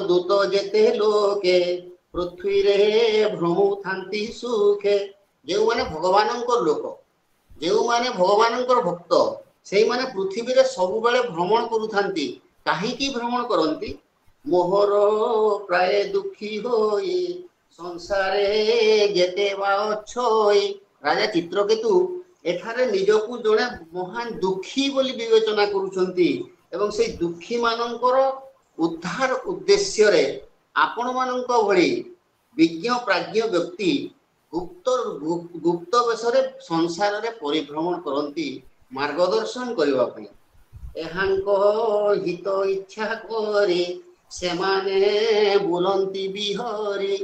दूत जेते लोके पृथ्वी रे भ्रमु थांती सुखे जो माने भगवानंकर लोक जो माने भगवानंकर भक्त सेई माने पृथ्वी रे सब बेले भ्रमण करूथांती काहीकि भ्रमण करंती मोहर प्राय दुखी होई संसारे जेते बा अछोई राजा चित्रकेतु ଏଠାରେ ନିଜକୁ ଜଣେ ମହାନ ଦୁଃଖୀ ବୋଲି ବିବେଚନା କରୁଛନ୍ତି ଏବଂ ସେଇ ଦୁଃଖୀ ମାନଙ୍କର ଉଦ୍ଧାର ଉଦ୍ଦେଶ୍ୟରେ ଆପଣ ମାନଙ୍କ ଭଳି ବିଜ୍ଞ ପ୍ରାଜ୍ଞ ବ୍ୟକ୍ତି ଗୁପ୍ତ ବେଶରେ ସଂସାରରେ ପରିଭ୍ରମଣ କରନ୍ତି ମାର୍ଗଦର୍ଶନ କରିବା ପାଇଁ। ଏହାଙ୍କ ହିତ ଇଚ୍ଛା କରି ସେମାନେ ବୁଲନ୍ତି ବିହରି।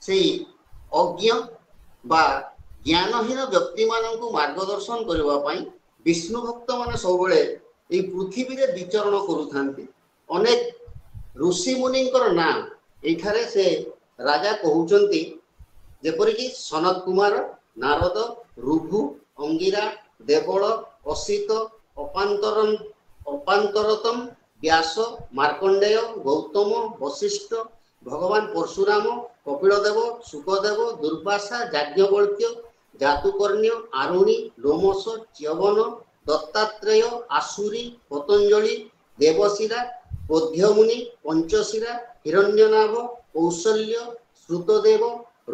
ସେଇ ଅଜ୍ଞ ବା ଜ୍ଞାନହୀନ ବ୍ୟକ୍ତି ମାନଙ୍କୁ ମାର୍ଗଦର୍ଶନ କରିବା ପାଇଁ ବିଷ୍ଣୁ ଭକ୍ତ ମାନେ ସବୁବେଳେ ଏଇ ପୃଥିବୀରେ ବିଚରଣ କରୁଥାନ୍ତି। ଅନେକ ଋଷି ମୁନିଙ୍କର ନାଁ ଏଇଠାରେ ସେ ରାଜା କହୁଛନ୍ତି, ଯେପରିକି ସନତ କୁମାର, ନାରଦ, ଋଭୁ, ଅଙ୍ଗିରା, ଦେବଳ, ଅସିତ, ଅପାନ୍ତରତମ, ବ୍ୟାସ, ମାର୍କଣ୍ଡେୟ, ଗୌତମ, ବଶିଷ୍ଠ, ଭଗବାନ ପରଶୁରାମ, କପିଳଦେବ, ସୁକଦେବ, ଦୁର୍ବାସା, ଯାଜ୍ଞବଲ୍କ୍ୟ, ଜାତୁକର୍ଣ୍ୟ, ଆରୁଣୀ, ଲୋମସ, ଚ୍ୟବନ, ଦତ୍ତାତ୍ରେୟ, ଆସୁରୀ, ପତଞ୍ଜଳି, ଦେବଶିରା, ବୋଧ୍ୟମୁନି, ପଞ୍ଚଶିରା, ହିରଣ୍ୟନାଭ, କୌଶଲ୍ୟ, ଶ୍ରୁତଦେବ,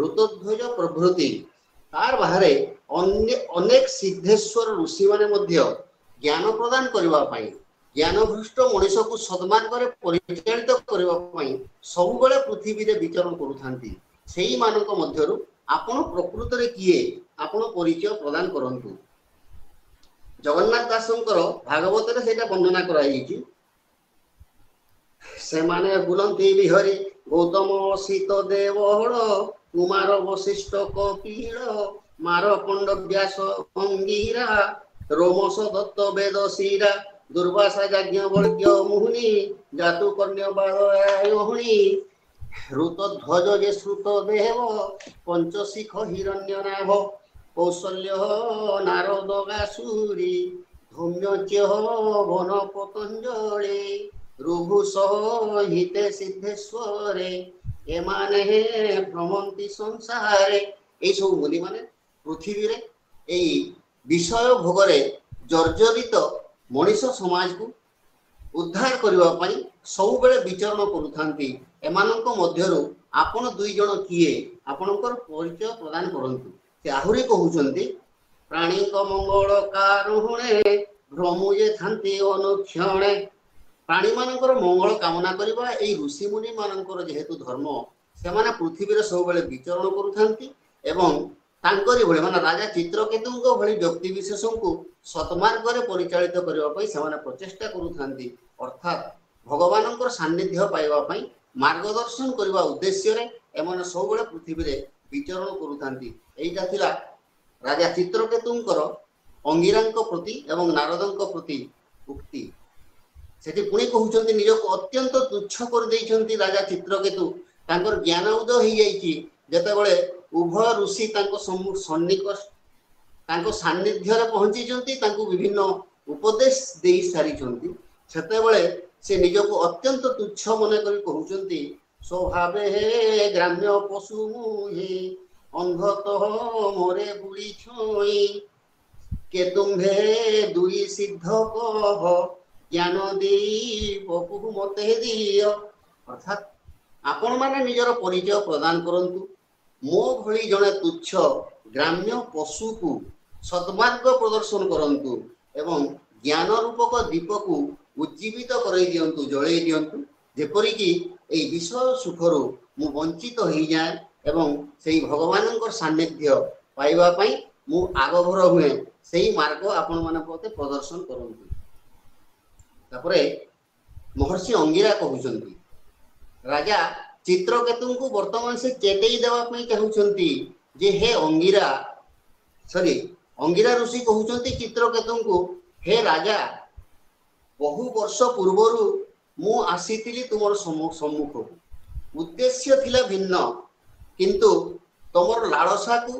ଋତଧ୍ୱଜ ପ୍ରଭୃତି। ତାର ବାହାରେ ଅନେକ ସିଦ୍ଧେଶ୍ୱର ଋଷିମାନେ ମଧ୍ୟ ଜ୍ଞାନ ପ୍ରଦାନ କରିବା ପାଇଁ, ଜ୍ଞାନଭୃଷ୍ଟ ମଣିଷକୁ ସନ୍ମାର୍ଗରେ ପରିଚାଳିତ କରିବା ପାଇଁ ସବୁବେଳେ ପୃଥିବୀରେ ବିଚରଣ କରୁଥାନ୍ତି। ସେଇମାନଙ୍କ ମଧ୍ୟରୁ ଆପଣ ପ୍ରକୃତରେ କିଏ, ଆପଣ ପରିଚୟ ପ୍ରଦାନ କରନ୍ତୁ। ଜଗନ୍ନାଥ ଦାସଙ୍କର ଭାଗବତରେ ସେଇଟା ବର୍ଣ୍ଣନା କରାଯାଇଛି। ସେମାନେ ବୁଲନ୍ତି ବିହରି, ଗୌତମ, ଅସିତ, ଦେବଳ, କୁମାର, ବଶିଷ୍ଠ, କପିଳ, ମାରକଣ୍ଡ, ବ୍ୟାସ, ଅଙ୍ଗିରା, ରୋମସ, ଦତ୍ତ, ବେଦଶିରା, ଦୁର୍ବାସା, ଯାଜ୍ଞବଲ୍କ୍ୟ, ମୁହୁନି, ଜାତୁକର୍ଣ୍ୟ, ବାଦୟାୟୋହଣି, ଋତଧ୍ୱଜ ଯେ ଶ୍ରୁତଦେବ, ପଞ୍ଚଶିଖ, ହିରଣ୍ୟନାଭ, କୌଶଲ୍ୟ, ନାରଦ, ଗାସୁରୀ, ଧୌମ୍ୟଚ୍ୟ, ବନ, ପତଞ୍ଜଳି, ଋଭୁ ସହିତେ ସିଦ୍ଧେଶ୍ୱରେ, ଏମାନେ ଭ୍ରମନ୍ତି ସଂସାରେ। ଏଇସବୁ ମୁନି ମାନେ ପୃଥିବୀରେ ଏଇ ବିଷୟ ଭୋଗରେ ଜର୍ଜରିତ ମଣିଷ ସମାଜକୁ ଉଦ୍ଧାର କରିବା ପାଇଁ ସବୁବେଳେ ବିଚରଣ କରୁଥାନ୍ତି। ଏମାନଙ୍କ ମଧ୍ୟରୁ ଆପଣ ଦୁଇ ଜଣ କିଏ, ଆପଣଙ୍କର ପରିଚୟ ପ୍ରଦାନ କରନ୍ତୁ। ସେ ଆହୁରି କହୁଛନ୍ତି, ପ୍ରାଣୀଙ୍କ ମଙ୍ଗଳ କାରୁଣେ ଭ୍ରମୁ ଯେ ଥାନ୍ତି ଅନୁକ୍ଷଣେ। ପ୍ରାଣୀମାନଙ୍କର ମଙ୍ଗଳ କାମନା କରିବା ଏଇ ଋଷିମୁନି ମାନଙ୍କର ଯେହେତୁ ଧର୍ମ, ସେମାନେ ପୃଥିବୀରେ ସବୁବେଳେ ବିଚରଣ କରୁଥାନ୍ତି ଏବଂ ତାଙ୍କରି ଭଳି ମାନେ ରାଜା ଚିତ୍ରକେତୁଙ୍କ ଭଳି ବ୍ୟକ୍ତି ବିଶେଷଙ୍କୁ ସତ୍ମାର୍ଗରେ ପରିଚାଳିତ କରିବା ପାଇଁ ସେମାନେ ପ୍ରଚେଷ୍ଟା କରୁଥାନ୍ତି। ଅର୍ଥାତ୍ ଭଗବାନଙ୍କର ସାନ୍ନିଧ୍ୟ ପାଇବା ପାଇଁ ମାର୍ଗଦର୍ଶନ କରିବା ଉଦ୍ଦେଶ୍ୟରେ ଏମାନେ ସବୁବେଳେ ପୃଥିବୀରେ ବିଚରଣ କରୁଥାନ୍ତି। ଏଇଟା ଥିଲା ରାଜା ଚିତ୍ରକେତୁଙ୍କର ଅଙ୍ଗିରାଙ୍କ ପ୍ରତି ଏବଂ ନାରଦଙ୍କ ପ୍ରତି ଉକ୍ତି। ସେଠି ପୁଣି କହୁଛନ୍ତି, ନିଜକୁ ଅତ୍ୟନ୍ତ ତୁଚ୍ଛ କରିଦେଇଛନ୍ତି ରାଜା ଚିତ୍ରକେତୁ। ତାଙ୍କର ଜ୍ଞାନ ଉଦୟ ହେଇଯାଇଛି ଯେତେବେଳେ ଉଭୟ ଋଷି ତାଙ୍କ ସାନ୍ନିଧ୍ୟରେ ପହଞ୍ଚିଛନ୍ତି, ତାଙ୍କୁ ବିଭିନ୍ନ ଉପଦେଶ ଦେଇ ସାରିଛନ୍ତି। ସେତେବେଳେ ସେ ନିଜକୁ ଅତ୍ୟନ୍ତ ତୁଚ୍ଛ ମନେ କରି କହୁଛନ୍ତି, ସ୍ୱଭାବେ ଗ୍ରାମ୍ୟ ପଶୁ ମୁହିଁ, ଅନ୍ଧତଃ ମୋରେ ବୁଳି ଛୁଇଁ, କେତୁମ୍ଭେ ଦୁଇ ସିଦ୍ଧ କହ, ଜ୍ଞାନ ଦେଇ ବପୁ ମତେ ଦିଅ। ଅର୍ଥାତ୍ ଆପଣମାନେ ନିଜର ପରିଚୟ ପ୍ରଦାନ କରନ୍ତୁ। ମୋ ଭଳି ଜଣେ ତୁଚ୍ଛ ଗ୍ରାମ୍ୟ ପଶୁକୁ ସତ୍ମାର୍ଗ ପ୍ରଦର୍ଶନ କରନ୍ତୁ ଏବଂ ଜ୍ଞାନ ରୂପକ ଦୀପକୁ ଉଜ୍ଜୀବିତ କରାଇ ଦିଅନ୍ତୁ, ଜଳେଇ ଦିଅନ୍ତୁ, ଯେପରିକି ଏଇ ବିଷୟ ସୁଖରୁ ମୁଁ ବଞ୍ଚିତ ହେଇଯାଏ ଏବଂ ସେଇ ଭଗବାନଙ୍କର ସାନ୍ନିଧ୍ୟ ପାଇବା ପାଇଁ ମୁଁ ଆଗଭର ହୁଏ। ସେଇ ମାର୍ଗ ଆପଣମାନେ ମତେ ପ୍ରଦର୍ଶନ କରନ୍ତୁ। ତାପରେ ମହର୍ଷି ଅଙ୍ଗିରା କହୁଛନ୍ତି, ରାଜା ଚିତ୍ରକେତୁଙ୍କୁ ବର୍ତ୍ତମାନ ସେ ଚେତେଇ ଦେବା ପାଇଁ ଚାହୁଁଛନ୍ତି ଯେ ହେ ଅଙ୍ଗିରା ଋଷି କହୁଛନ୍ତି ଚିତ୍ରକେତୁଙ୍କୁ, ହେ ରାଜା, ବହୁ ବର୍ଷ ପୂର୍ବରୁ ମୁଁ ଆସିଥିଲି ତୁମର ସମ୍ମୁଖକୁ। ଉଦ୍ଦେଶ୍ୟ ଥିଲା ଭିନ୍ନ, କିନ୍ତୁ ତମର ଲାଳସାକୁ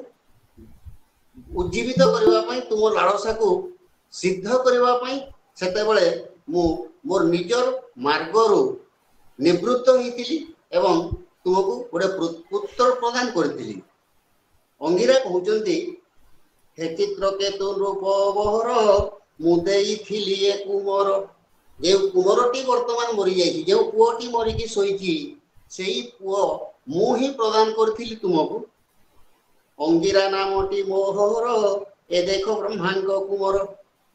ଉଜ୍ଜୀବିତ କରିବା ପାଇଁ, ତୁମ ଲାଳସାକୁ ସିଦ୍ଧ କରିବା ପାଇଁ ସେତେବେଳେ ମୁଁ ମୋର ନିଜର ମାର୍ଗରୁ ନିବୃତ୍ତ ହେଇଥିଲି ଏବଂ ତୁମକୁ ଗୋଟେ ପୁତ୍ର ପ୍ରଦାନ କରିଥିଲି। ଅଙ୍ଗିରା କହୁଛନ୍ତି, ହେ ଚିତ୍ରକେତୁ ରୂପ ବହର, ମୁଁ ଦେଇଥିଲି ଏ କୁମର। ଯେଉଁ କୁମରଟି ବର୍ତ୍ତମାନ ମରିଯାଇଛି, ଯେଉଁ ପୁଅଟି ମରିକି ଶୋଇଛି, ସେଇ ପୁଅ ମୁଁ ହିଁ ପ୍ରଦାନ କରିଥିଲି ତୁମକୁ। ଅଙ୍ଗିରା ନାମଟି ମୋହର, ए देख ब्रह्मांड को मोर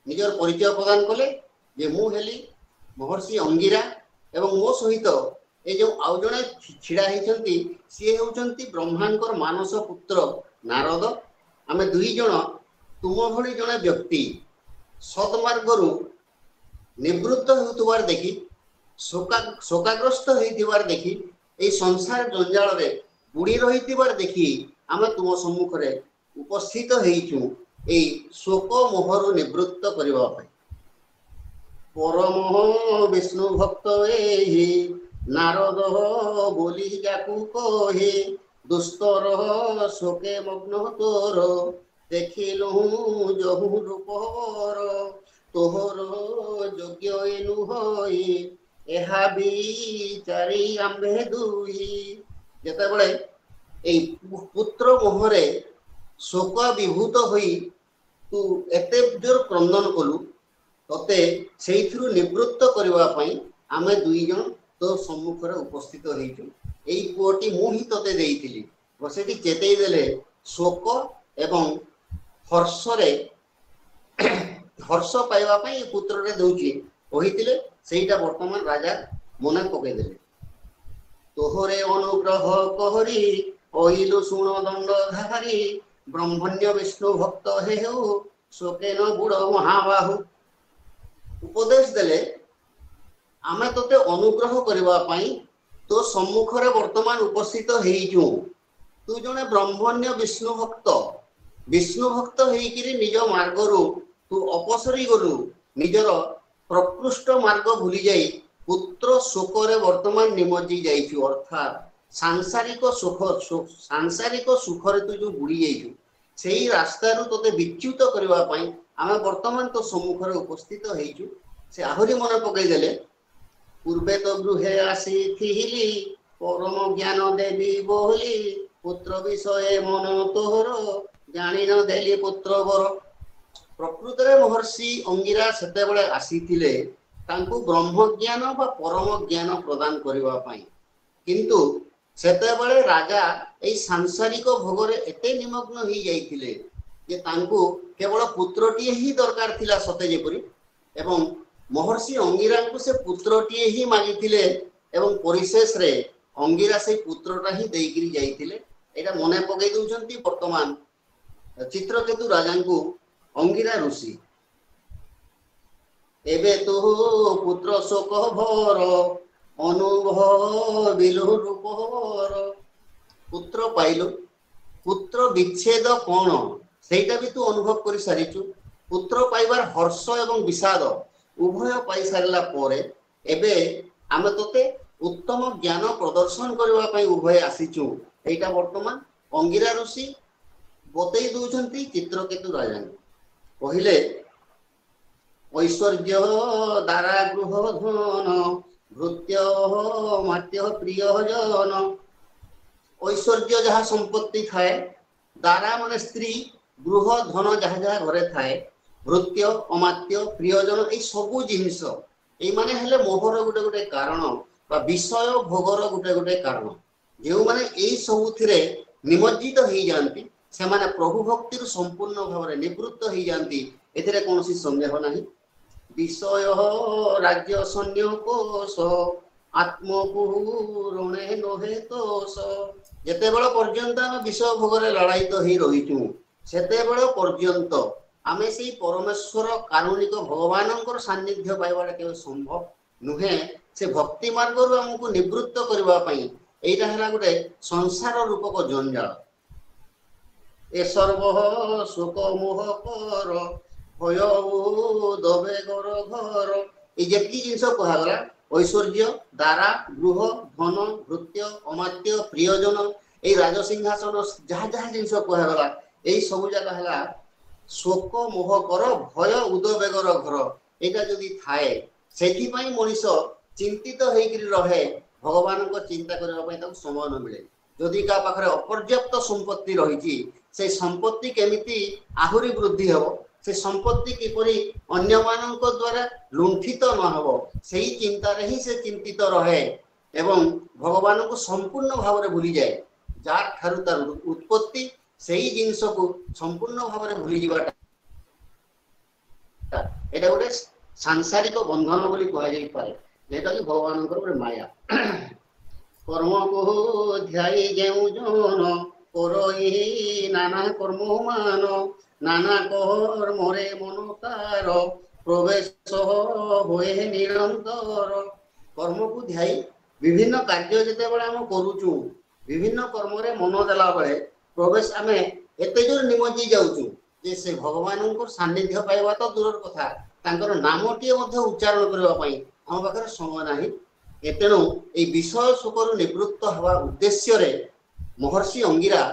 निजर परिचय प्रदान कले जे मु हेली महर्षि अंगिरा एवं मो सहित ए जो आउ जने छिड़ा होती सी होती ब्रह्मांडर मानस पुत्र नारद आमे दुई जन तुम भली जने व्यक्ति सदमार्गरू निवृत्त होतुबार देखि शोकाग्रस्त होइतिबार देखि ए संसार जंजाल रे बुड़ी रहितिबार देखि आमे तुम सम्मुख रे उपस्थित होइछु ए शोक मोहरु निवृत्त करिबा पई परम विष्णु भक्त एहि नारद बोली जाकू कहे दुस्तर शोके मग्न तोर देखिलु जहु रूपर तोहर योग्य एनु होई एहा बिचारी आम्भे दुई जेतेबेले ए पुत्र मोहरे शोक विभूत होई तू एते जोर क्रंदन कलु तते सेइथिरु निवृत्त करबा पई आमे दुई जन तो सम्मुख रे उपस्थित होइछु एई पुओटी मु ही तते देइतिली बसेटी चेतेई देले शोक एवं हर्ष रे हर्ष पाइबा पई पुत्र रे दउची कहितिले सेइटा वर्तमान राजा मने पके देले तोहरे अनुग्रह कहरी कहिलु सुण दंडधारी ब्रह्मण्य विष्णु भक्त हेउ शोकेन बुड़ महाबाहु उपदेश देले आमे तोते अनुग्रह करबा पई तो सम्मुख रे वर्तमान उपस्थित हेइजु तू जने ब्रह्मण्य विष्णु भक्त हेइकिरी निज मार्गरू तू अपसरी गलु निजर प्रकृष्ट मार्ग भूली जाई पुत्र शोक रे वर्तमान निमज्जी जाइछु अर्थात सांसारिक सुख रे तू जो बुड़ी जाइछु सेही रास्ता रु तोते विच्युत करबा पई आमे वर्तमान तो सम्मुख रे उपस्थित हेइछु से आहुरी मन पकई देले पूर्वे तो गृहे आसी थिली परम ज्ञान देवी बोली पुत्र विषय मन तोहर जानि न देली पुत्र बर प्रकृत रे महर्षि अंगिरा सेते बेले आसीथिले तांकु ब्रह्म ज्ञान बा परम ज्ञान प्रदान करबा पई किंतु सेते बेले राजा एई सांसारिक भोगरे एते निमग्न ही जाइथिले जे तांकु केवल पुत्रटी ही दरकार थिला सते जेपरि एवं महर्षि अंगिरा को से पुत्रटी ही मागिथिले एवं परिशेष रे अंगिरा से पुत्रटा ही देइगिरी जाइथिले एटा मने पगै दउचंती वर्तमान चित्रकेतु राजा को अंगिरा ऋषि एबे तो पुत्र शोक भर अनुभव बिलु रूपर पुत्र पाइलु पुत्र विच्छेद कोन सेटा भी तू अनुभव करि सारिचु पुत्र पाइबार हर्ष एवं विषाद उभय पाई सारला परे एबे आमे तोते उत्तम ज्ञान प्रदर्शन करबा पई उभय आसीचु एटा वर्तमान अंगिरा ऋषि बतई दउछंती चित्रकेतु राजा कहिले ऐश्वर्य दारा गृह धन भृत्य मात्य प्रिय जन ऐश्वर्य जहाँ संपत्ति थाए दारा माने स्त्री गृह धन जहाँ जहाँ घरे थाए भृत्य अमात्य प्रियजन ए सबु जिनिस ए माने हेले मोहर गुटे गुटे कारण बा विषय भोगर गुटे गुटे कारण जो माने ए सबुथिरे निमज्जित हो जाती से माने प्रभु भक्ति संपूर्ण भाव में निवृत्त हो जाती एथिरे कोनोसी संदेह नहीं विषय राज्य सैन्य कोश आत्मपूरणे नहे तोष जेते बेल पर्यंत आम विषय भोगरे लड़ायित हो रहीचु सेते बेल पर्यंत आमे से परमेश्वर कारुणिक भगवान सान्निध्य पाइबाटा केवल संभव नुहे से भक्ति मार्ग रु आमको निवृत्त करबा पई एटा हला गुटे संसार रूपक जंजाल ए सर्व शोक मोह कर भय दबे घर घर ए जेती जिंस कहा गला ऐश्वर्य दारा गृह धन भृत्य अमात्य प्रियजन ए राजसिंहासन जहाँ जहाँ जिनस कहगला यही सब जगह है शोक मोह कर भय उदबेगर घर यहाँ जदि थाए से मनीष चिंतित रहे भगवान को चिंता करने समय न मिले जदि क्या पाखे अपर्याप्त संपत्ति रही से संपत्ति केमिति आहुरी वृद्धि हम से संपत्ति किपरि अन्य मानक द्वारा लुंठित न हो से चिंतार ही से चिंतित रहे एवं भगवान को संपूर्ण भाव में भूली जाए जार ठारू तार उत्पत्ति से ही जिनस को संपूर्ण भाव में भूली जावाटा এটা ଗୋଟେ ସାଂସାରିକ ବନ୍ଧନ ବୋଲି କୁହାଯାଇପାରେ, ଯେଟା କି ଭଗବାନଙ୍କର ଗୋଟେ ମାୟା। କର୍ମକୁ ଧ୍ୟାଇ ଯେଉଁ ଜନ କରଇ ନାନା କର୍ମ ମାନ, ନାନା କର୍ମରେ ମନ ତାର ପ୍ରବେଶ ହୁଏ ନିରନ୍ତର। କର୍ମକୁ ଧ୍ୟାଇ ବିଭିନ୍ନ କାର୍ଯ୍ୟ ଯେତେବେଳେ ଆମେ କରୁଛୁ, ବିଭିନ୍ନ କର୍ମରେ ମନ ଦେଲା ବେଳେ ପ୍ରବେଶ ଆମେ ଏତେ ଜୋର ନିମଜ୍ଜି ଯାଉଛୁ ଯେ ସେ ଭଗବାନଙ୍କ ସାନ୍ନିଧ୍ୟ ପାଇବା ତ ଦୂରର କଥା, ତାଙ୍କର ନାମଟିଏ ମଧ୍ୟ ଉଚ୍ଚାରଣ କରିବା ପାଇଁ ଆମ ପାଖରେ ସମୟ ନାହିଁ। ତେଣୁ ଏଇ ବିଷୟ ସୁଖରୁ ନିବୃତ୍ତ ହେବା ଉଦ୍ଦେଶ୍ୟରେ ମହର୍ଷି ଅଙ୍ଗିରା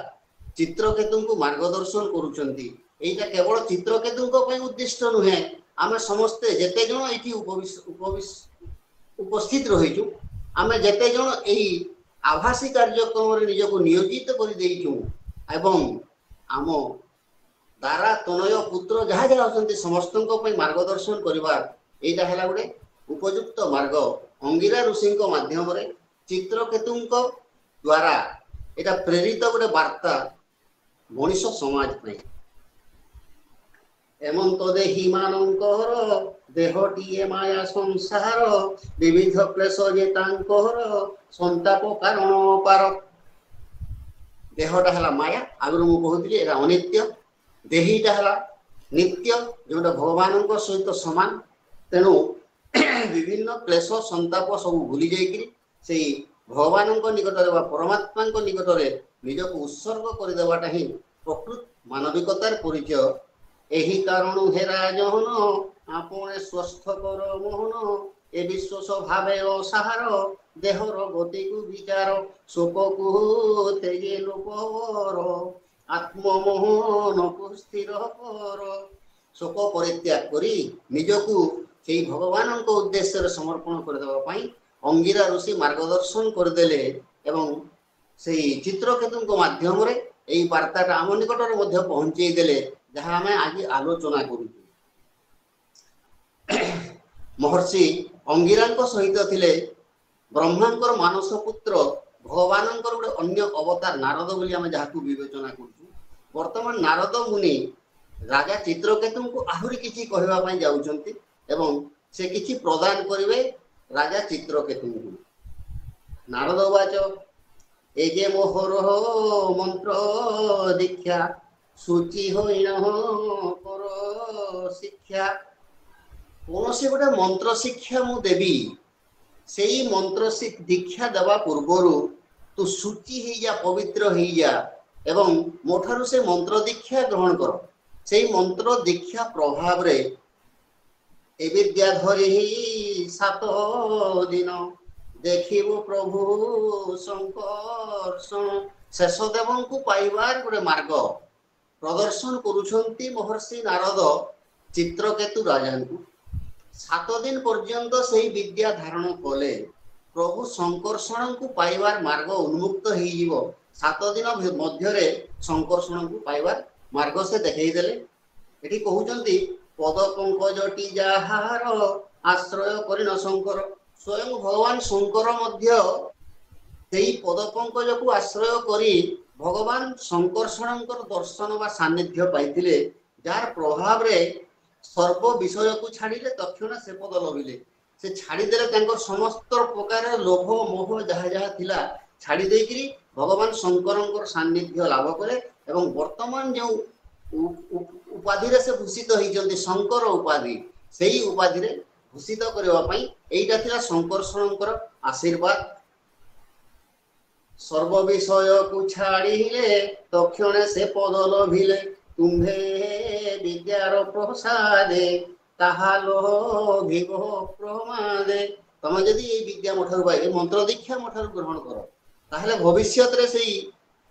ଚିତ୍ରକେତୁଙ୍କୁ ମାର୍ଗଦର୍ଶନ କରୁଛନ୍ତି। ଏଇଟା କେବଳ ଚିତ୍ରକେତୁଙ୍କ ପାଇଁ ଉଦ୍ଦିଷ୍ଟ ନୁହେଁ, ଆମେ ସମସ୍ତେ ଯେତେ ଜଣ ଏଠି ଉପସ୍ଥିତ ରହିଛୁ, ଆମେ ଯେତେ ଜଣ ଏହି ଆଭାସୀ କାର୍ଯ୍ୟକ୍ରମରେ ନିଜକୁ ନିୟୋଜିତ କରିଦେଇଛୁ ଏବଂ ଆମ ଦାରା ତନୟ ପୁତ୍ର ଯାହା ଯାହା ଅଛନ୍ତି ସମସ୍ତଙ୍କ ପାଇଁ ମାର୍ଗଦର୍ଶନ କରିବା, ଏଇଟା ହେଲା ଗୋଟେ ଉପଯୁକ୍ତ ମାର୍ଗ। ଅଙ୍ଗିରା ଋଷିଙ୍କ ମାଧ୍ୟମରେ ଚିତ୍ରକେତୁଙ୍କ ଦ୍ୱାରା ଏଇଟା ପ୍ରେରିତ ଗୋଟେ ବାର୍ତ୍ତା ମଣିଷ ସମାଜ ପାଇଁ। ଏମନ୍ତ ଦେହୀ ମାନଙ୍କର ଦେହଟିଏ ମାୟା ସଂସାର, ବିବିଧ କ୍ଲେଶ ଯେ ତାଙ୍କର ସନ୍ତାପ କାରଣ ପାର। ଦେହଟା ହେଲା ମାୟା, ଆଗରୁ ମୁଁ କହୁଥିଲି ଏଇଟା ଅନିତ୍ୟ। ଦେହୀଟା ହେଲା ନିତ୍ୟ, ଯେଉଁଟା ଭଗବାନଙ୍କ ସହିତ ସମାନ। ତେଣୁ ବିଭିନ୍ନ କ୍ଲେଶ ସନ୍ତାପ ସବୁ ଭୁଲି ଯାଇକିରି ସେଇ ଭଗବାନଙ୍କ ନିକଟରେ ବା ପରମାତ୍ମାଙ୍କ ନିକଟରେ ନିଜକୁ ଉତ୍ସର୍ଗ କରିଦେବାଟା ହିଁ ପ୍ରକୃତ ମାନବିକତାର ପରିଚୟ। ଏହି କାରଣ ହେରା ଜହନ ଆପଣା ସ୍ୱସ୍ଥ କର ମୋହନ, ଏ ବିଶ୍ୱାସ ଭାବେ ଅସାହାର ଦେହର ଗତିକୁ ବିଚାର, ଶୋକକୁ ତେଜେ ଲୋକର ଆତ୍ମମୋହନକୁ ସ୍ଥିର କର। ଶୋକ ପରିତ୍ୟାଗ କରି ନିଜକୁ ସେଇ ଭଗବାନଙ୍କ ଉଦ୍ଦେଶ୍ୟରେ ସମର୍ପଣ କରିଦେବା ପାଇଁ ଅଙ୍ଗିରା ଋଷି ମାର୍ଗଦର୍ଶନ କରିଦେଲେ ଏବଂ ସେଇ ଚିତ୍ରକେତୁଙ୍କ ମାଧ୍ୟମରେ ଏଇ ବାର୍ତ୍ତାଟା ଆମ ନିକଟରେ ମଧ୍ୟ ପହଞ୍ଚେଇ ଦେଲେ, ଯାହା ଆମେ ଆଜି ଆଲୋଚନା କରୁଛୁ। ମହର୍ଷି ଅଙ୍ଗିରାଙ୍କ ସହିତ ଥିଲେ ବ୍ରହ୍ମାଙ୍କର ମାନସ ପୁତ୍ର ଭଗବାନଙ୍କର ଗୋଟେ ଅନ୍ୟ ଅବତାର ନାରଦ ବୋଲି ଆମେ ଯାହାକୁ ବିବେଚନା କରୁଛୁ। ବର୍ତ୍ତମାନ ନାରଦ ମୁନି ରାଜା ଚିତ୍ରକେତୁଙ୍କୁ ଆହୁରି କିଛି କହିବା ପାଇଁ ଯାଉଛନ୍ତି ଏବଂ ସେ କିଛି ପ୍ରଦାନ କରିବେ ରାଜା ଚିତ୍ରକେତୁଙ୍କୁ। ନାରଦ ବାଚ ଏ ଯେ ମୋହର ମନ୍ତ୍ର ଦୀକ୍ଷା, ସୂଚି ହୋଇନ କର ଶିକ୍ଷା। କୌଣସି ଗୋଟେ ମନ୍ତ୍ର ଶିକ୍ଷା ମୁଁ ଦେବି, ସେଇ ମନ୍ତ୍ର ଦୀକ୍ଷା ଦେବା ପୂର୍ବରୁ ତୁ ସୂଚି ହେଇଯା, ପବିତ୍ର ହେଇଯା ଏବଂ ମୋ ଠାରୁ ସେ ମନ୍ତ୍ର ଦୀକ୍ଷା ଗ୍ରହଣ କର। ସେଇ ମନ୍ତ୍ର ଦୀକ୍ଷା ପ୍ରଭାବରେ ଏ ବିଦ୍ୟା ଧରି 7 ଦିନ ଦେଖିବୁ ପ୍ରଭୁ ଶଙ୍କର୍ଷଣ। ଶେଷ ଦେବଙ୍କୁ ପାଇବାର ଗୋଟେ ମାର୍ଗ ପ୍ରଦର୍ଶନ କରୁଛନ୍ତି ମହର୍ଷି ନାରଦ ଚିତ୍ରକେତୁ ରାଜାଙ୍କୁ। 7 ଦିନ ପର୍ଯ୍ୟନ୍ତ ସେହି ବିଦ୍ୟା ଧାରଣ କଲେ ପ୍ରଭୁ ଶଙ୍କର୍ଷଣଙ୍କୁ ପାଇବାର ମାର୍ଗ ଉନ୍ମୁକ୍ତ ହେଇଯିବ। 7 ଦିନ ମଧ୍ୟରେ ଶଙ୍କର୍ଷଣଙ୍କୁ ପାଇବାର ମାର୍ଗ ସେ ଦେଖେଇ ଦେଲେ। ଏଠି କହୁଛନ୍ତି ପଦ ପଙ୍କଜଟି ଯାହାର ଆଶ୍ରୟ କରିନ ଶଙ୍କର। ସ୍ୱୟଂ ଭଗବାନ ଶଙ୍କର ମଧ୍ୟ ସେଇ ପଦ ପଙ୍କଜକୁ ଆଶ୍ରୟ କରି ଭଗବାନ ଶଙ୍କର୍ଷଣଙ୍କର ଦର୍ଶନ ବା ସାନ୍ନିଧ୍ୟ ପାଇଥିଲେ, ଯାହାର ପ୍ରଭାବରେ ସର୍ବ ବିଷୟକୁ ଛାଡ଼ିଲେ ତକ୍ଷଣ ସେ ପଦ ଲଭିଲେ। ସେ ଛାଡ଼ିଦେଲେ ତାଙ୍କର ସମସ୍ତ ପ୍ରକାର ଲୋଭ ମୋହ ଯାହା ଯାହା ଥିଲା ଛାଡ଼ି ଦେଇକିରି ଭଗବାନ ଶଙ୍କରଙ୍କର ସାନ୍ନିଧ୍ୟ ଲାଭ କଲେ ଏବଂ ବର୍ତ୍ତମାନ ଯେଉଁ ଉପାଧିରେ ସେ ଭୂଷିତ ହେଇଛନ୍ତି ଶଙ୍କର ଉପାଧି, ସେଇ ଉପାଧିରେ ଭୂଷିତ କରିବା ପାଇଁ ଏଇଟା ଥିଲା ଶଙ୍କର୍ଷଣଙ୍କର ଆଶୀର୍ବାଦ। ସର୍ବ ବିଷୟକୁ ଛାଡ଼ିଲେ ତକ୍ଷଣେ ସେ ପଦ ଲଭିଲେ, ତୁମ୍ଭେ ବିଦ୍ୟାର ପ୍ରସାଦେ ତାହା ଲୋଭିବ ପ୍ରମାଦେ। ତମେ ଯଦି ଏଇ ବିଦ୍ୟା ମୋ ଠାରୁ ପାଇବେ, ମନ୍ତ୍ର ଦୀକ୍ଷା ମୋ ଠାରୁ ଗ୍ରହଣ କର, ତାହେଲେ ଭବିଷ୍ୟତରେ ସେଇ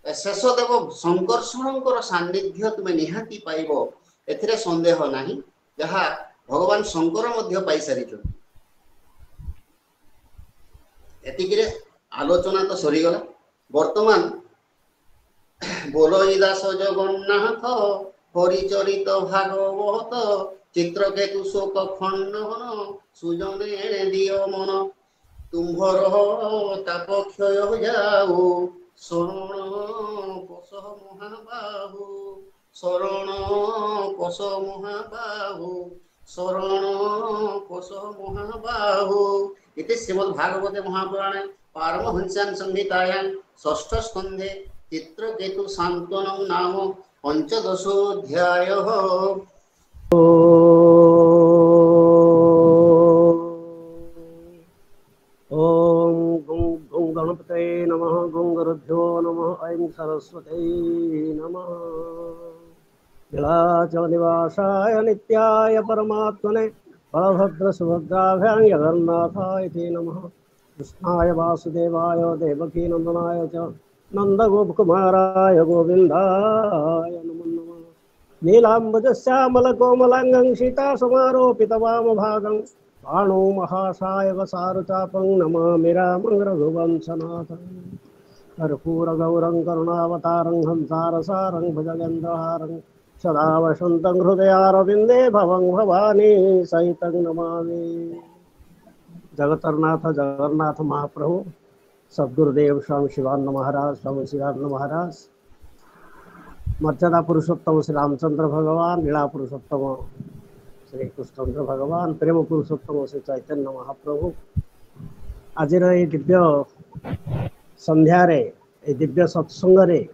ଶେଷ ଦେବ ଶଙ୍କର୍ଷଣଙ୍କର ସାନ୍ନିଧ୍ୟ ତୁମେ ନିହାତି ପାଇବ, ଏଥିରେ ସନ୍ଦେହ ନାହିଁ, ଯାହା ଭଗବାନ ଶଙ୍କର ମଧ୍ୟ ପାଇସାରିଛନ୍ତି। ଏତିକିରେ ଆଲୋଚନା ତ ସରିଗଲା। ବର୍ତ୍ତମାନ ବୋଲଇ ଦାସ ଜଗନ୍ନାଥ ହରିଚରିତ ଭାଗବତ, ଚିତ୍ରକେତୁ ଶୋକ ଖଣ୍ଡନ ସୁଜନେ ଦିଅ ମନ। ତୁମ୍ଭର ତାପ କ୍ଷୟ ଯାଉ ଶରଣ କୋଶ ମହାବାହୁ, ଶରଣ କୋଶ ମହାବାହୁ शरण कोश महाबाहु इति श्रीमद्भागवते महापुराणे पारमहंस्यां संहितायां षष्ठ स्कन्धे चित्रकेतु शान्तनं नाम पंचदशोऽध्यायः। ओम गं गं गणपतये नमः गं गुरुभ्यो नमः ऐं सरस्वती नमः। नीलाचलनिवासाय नित्याय परमात्मने बलभद्रसुभद्राभ्यां जगन्नाथाय ते नमः। कृष्णाय वासुदेवाय देवकी नंदनाय च नन्दगोपकुमाराय गोविन्दाय नमो नमः। नीलाम्बुजश्यामलकोमलाङ्गं सीतासमारोपितवामभागं बाणो महासायकसारुचापं नमामि रामं रघुवंशनाथं। कर्पूरगौरं करुणावतारं हंसारसारं भुजगेन्द्रहारं सदा वसन्तं हृदयारविन्दे भवं भवानी सहितं नमामि। जगतरनाथ जगन्नाथ महाप्रभु सद्गुरुदेव स्वामी शिवानंद महाराज, स्वामी शिवानंद महाराज, मर्यादा पुरुषोत्तम श्री रामचंद्र भगवान, लीला पुरुषोत्तम श्री कृष्णचंद्र भगवान, प्रेम पुरुषोत्तम श्री चैतन्य महाप्रभु आज दिव्य संध्यारे दिव्य सत्संगे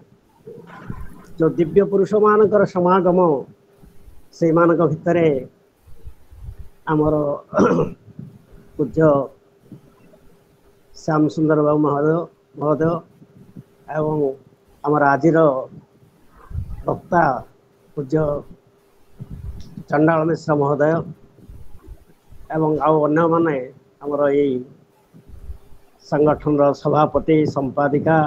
जो दिव्य पुरुष मानकर समागम से मानक भितर आमर पूज्य श्याम सुंदर बाबू महोदय एवं आमर आज वक्ता पूज्य चंडाल मिश्र महोदय एवं अन्य माने आमर यही संगठन सभापति संपादिका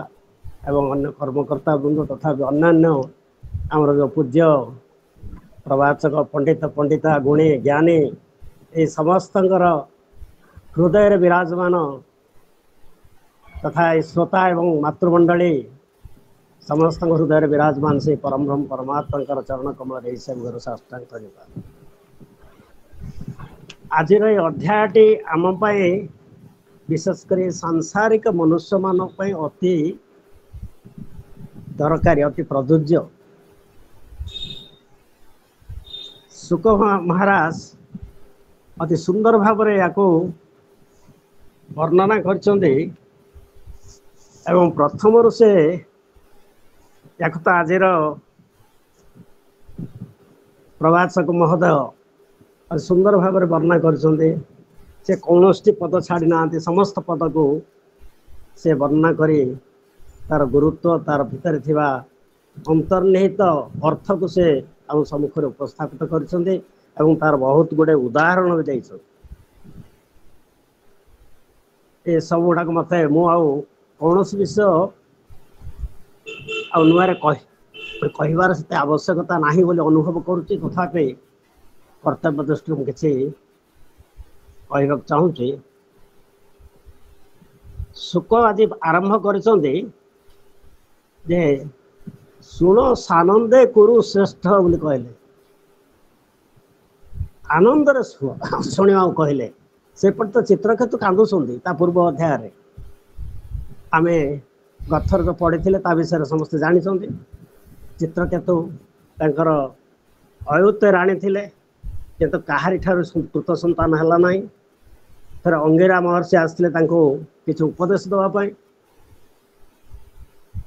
एवं अन्य कर्मकर्ता वृंद तथा अन्यान्य आमर जो पूज्य प्रवाचक पंडित पंडिता गुणी ज्ञानी ये समस्त हृदय विराजमान तथा श्रोता एवं मातृमंडली समस्त हृदय विराजमान से परम ब्रह्म परमात्मा चरण कमल गुरु साष्टांग धन्यवाद। आज अध्यायटी आम विशेषकर सांसारिक मनुष्य मान अति दरकारी अति प्रযোज्य। शुक महाराज अति सुंदर भाव या वर्णना करछन्ते एवं प्रथम से या तो आज प्रवाचक महोदय अति सुंदर भाव वर्णना करछन्ते से कौन पद छाड़ी ना समस्त पद को से वर्णना करी तार गुरुत्व तार भितर थिबा अंतर्निहित अर्थ को से आम सम्मुखें उपस्थापित करछन्ते एवं तार बहुत गुड़े उदाहरण भी देइछ। ए सब गुड़ाक मत कौन विषय नुआरे कहबार से आवश्यकता नहीं बोली अनुभव करुच्ची तथापि कर्तव्य दृष्टि किसी कहवाक चाहूँगी। शुक आज आरंभ करछन्ते जे शुण सानंदे कुरु श्रेष्ठ बोली कहले आनंद शुणा कहले सेपट तो चित्रकेतु कांदुंट पूर्व अध्याय आम गथर जो पढ़ी ता विषय समस्त जानी चित्रकेतु अयुत राणी थे किंतु कहारी ठार कृत संतान है ना। फिर अंगिरा महर्षि आसते किसी उपदेश देवाई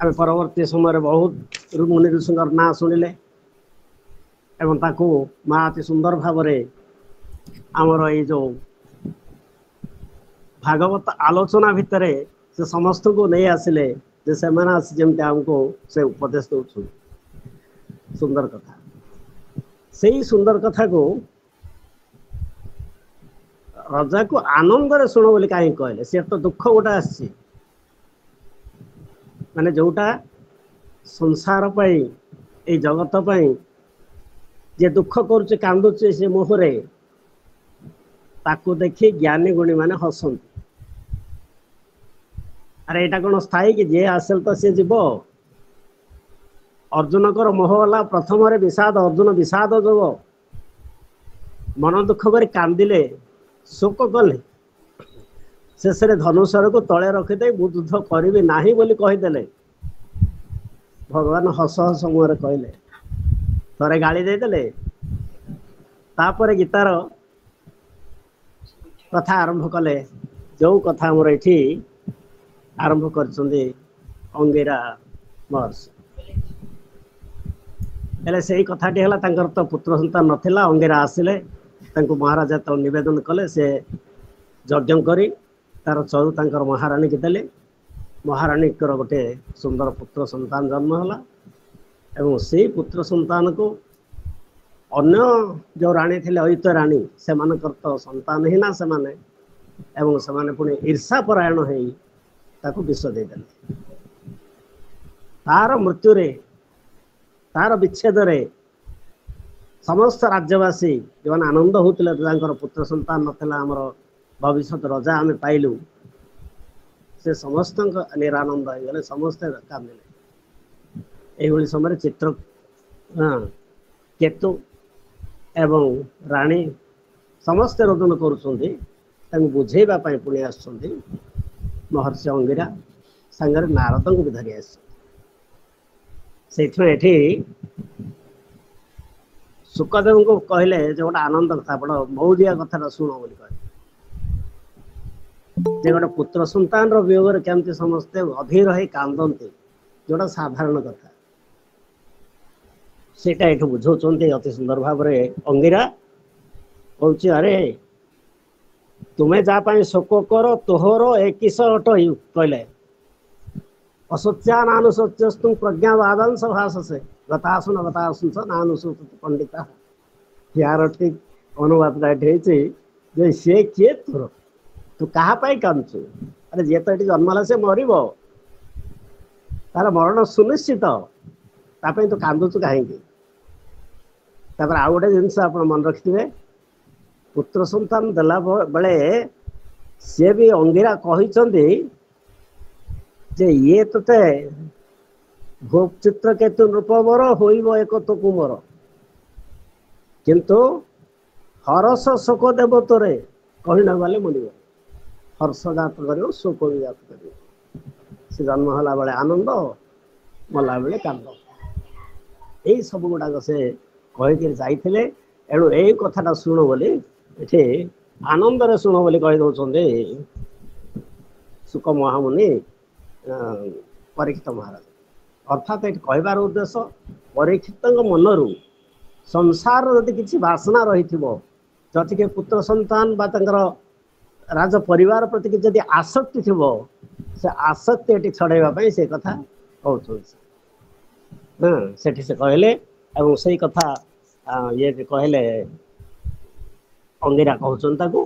आम परवर्ती समय बहुत मुनि ऋषिंर ना शुणिले एवं ताकू माँ अति सुंदर भाव आमर ये जो भागवत आलोचना भितर से समस्त को नहीं आसिले जे से जमी आमको से उपदेश दौ सुंदर कथा से ही सुंदर कथा को रजा को आनंद शुण बोली कहीं कहले सी तो दुख गोटे आसी माने जोटा संसार पाई ए जगत पाई जे दुख करुचे कांदुचे से मुहरे ताकू देखी ज्ञानी गुणी माने हसंत अरे एटा कौन स्थायी कि जे आसल तो सी जीव अर्जुन कर मोहला प्रथम विषाद अर्जुन विषाद जो मन दुख कर कांदिले शोक कले शेष धनुषर को तले रखिदे युद्ध करी नहीं बोली कहीदेले भगवान हस हस मुहर कहले थरे गाड़ी देदेले तापर गीतार କଥା ଆରମ୍ଭ କଲେ। ଯେଉଁ କଥା ଆମର ଏଠି ଆରମ୍ଭ କରିଛନ୍ତି ଅଙ୍ଗିରା ମହର୍ଷି। ହେଲେ ସେଇ କଥାଟି ହେଲା ତାଙ୍କର ତ ପୁତ୍ର ସନ୍ତାନ ନଥିଲା। ଅଙ୍ଗିରା ଆସିଲେ, ତାଙ୍କୁ ମହାରାଜା ତ ନିବେଦନ କଲେ, ସେ ଯଜ୍ଞ କରି ତାର ଚରୁ ତାଙ୍କର ମହାରାଣୀକି ଦେଲେ। ମହାରାଣୀଙ୍କର ଗୋଟେ ସୁନ୍ଦର ପୁତ୍ର ସନ୍ତାନ ଜନ୍ମ ହେଲା ଏବଂ ସେଇ ପୁତ୍ର ସନ୍ତାନକୁ ଅନ୍ୟ ଯେଉଁ ରାଣୀ ଥିଲେ ଐତ ରାଣୀ, ସେମାନଙ୍କର ତ ସନ୍ତାନ ହିଁ ନା ସେମାନେ, ଏବଂ ସେମାନେ ପୁଣି ଈର୍ଷା ପରାୟଣ ହେଇ ତାକୁ ବିଷ ଦେଇଦେଲେ। ତାର ମୃତ୍ୟୁରେ, ତାର ବିଚ୍ଛେଦରେ ସମସ୍ତ ରାଜ୍ୟବାସୀ ଯେଉଁମାନେ ଆନନ୍ଦ ହେଉଥିଲେ, ତାଙ୍କର ପୁତ୍ର ସନ୍ତାନ ନଥିଲା, ଆମର ଭବିଷ୍ୟତ ରଜା ଆମେ ପାଇଲୁ, ସେ ସମସ୍ତଙ୍କ ନିରାନନ୍ଦ ହେଇଗଲେ, ସମସ୍ତେ କାନ୍ଦିଲେ। ଏଇଭଳି ସମୟରେ କେତୁ ଏବଂ ରାଣୀ ସମସ୍ତେ ରୋଦନ କରୁଛନ୍ତି। ତାଙ୍କୁ ବୁଝେଇବା ପାଇଁ ପୁଣି ଆସୁଛନ୍ତି ମହର୍ଷି ଅଙ୍ଗିରା, ସାଙ୍ଗରେ ନାରଦଙ୍କୁ ବି ଧରି ଆସିଛନ୍ତି। ସେଇଥିପାଇଁ ଏଠି ଶୁକଦେବଙ୍କୁ କହିଲେ ଯେ ଗୋଟେ ଆନନ୍ଦ କଥା, ବଡ଼ ମଉଜିଆ କଥାଟା ଶୁଣ ବୋଲି କହିଲେ, ଯେ ଗୋଟେ ପୁତ୍ର ସନ୍ତାନର ବିୟୋଗରେ କେମିତି ସମସ୍ତେ ଅଧୀର ହେଇ କାନ୍ଦନ୍ତି, ଯୋଉଟା ସାଧାରଣ କଥା, ସେଇଟା ଏଠୁ ବୁଝଉଛନ୍ତି ଅତି ସୁନ୍ଦର ଭାବରେ। ଅଙ୍ଗିରା କହୁଛି, ଆରେ ତୁମେ ଯାହା ପାଇଁ ଶୋକ କର, ତୋହର ଏକିଶ ଅଟଇ କହିଲେ, ଅସତ୍ୟା ନାନୁସତ୍ୟସ୍ତୁ ପ୍ରଜ୍ଞାବାଦାଂଶ ଭାଷସେ ଗତାସୁନ ଗତାସୁଂସ ନାନୁସୂତି ପଣ୍ଡିତା। ୟାର ଠିକ ଅନୁବାଦଟା ଏଠି ହେଇଛି ଯେ ସେ କିଏ ତୋର, ତୁ କାହା ପାଇଁ କାନ୍ଦୁଛୁ? ଆରେ ଯିଏ ତ ଏଠି ଜନ୍ମ ହେଲା ସେ ମରିବ, ତାର ମରଣ ସୁନିଶ୍ଚିତ, ତା ପାଇଁ ତୁ କାନ୍ଦୁଛୁ କାହିଁକି? ତାପରେ ଆଉ ଗୋଟେ ଜିନିଷ ଆପଣ ମନେ ରଖିଥିବେ, ପୁତ୍ର ସନ୍ତାନ ଦେଲା ବେଳେ ସିଏ ବି ଅଙ୍ଗିରା କହିଛନ୍ତି ଯେ ଇଏ ତୋତେ ଚିତ୍ର କେତୁ ନୃପବର ହୋଇବ ଏକ ତ କୁମର, କିନ୍ତୁ ହରସ ଶୋକ ଦେବ ତୋରେ କହି ନ ଗଲେ ମରିବ। ହର୍ଷ ଜାତ କରିବ, ଶୋକ ବି ଜାତ କରିବ। ସେ ଜନ୍ମ ହେଲା ବେଳେ ଆନନ୍ଦ, ମଲା ବେଳେ କାନ୍ଦ, ଏଇ ସବୁ ଗୁଡ଼ାକ ସେ କହିକିରି ଯାଇଥିଲେ। ଏଣୁ ଏଇ କଥାଟା ଶୁଣ ବୋଲି ଏଠି ଆନନ୍ଦରେ ଶୁଣ ବୋଲି କହି ଦଉଛନ୍ତି ଶୁକ ମହାମୁନି ପରୀକ୍ଷିତ ମହାରାଜ। ଅର୍ଥାତ୍ ଏଠି କହିବାର ଉଦ୍ଦେଶ୍ୟ, ପରୀକ୍ଷିତଙ୍କ ମନରୁ ସଂସାର ଯଦି କିଛି ବାସନା ରହିଥିବ, ଯଦି କି ପୁତ୍ର ସନ୍ତାନ ବା ତାଙ୍କର ରାଜ ପରିବାର ପ୍ରତି ଯଦି ଆସକ୍ତି ଥିବ, ସେ ଆସକ୍ତି ଏଠି ଛଡ଼େଇବା ପାଇଁ ସେ କଥା କହୁଛନ୍ତି। ସେଠି ସେ କହିଲେ ଏବଂ ସେଇ କଥା ଇଏ କହିଲେ, ଅଙ୍ଗିରା କହୁଛନ୍ତି ତାକୁ।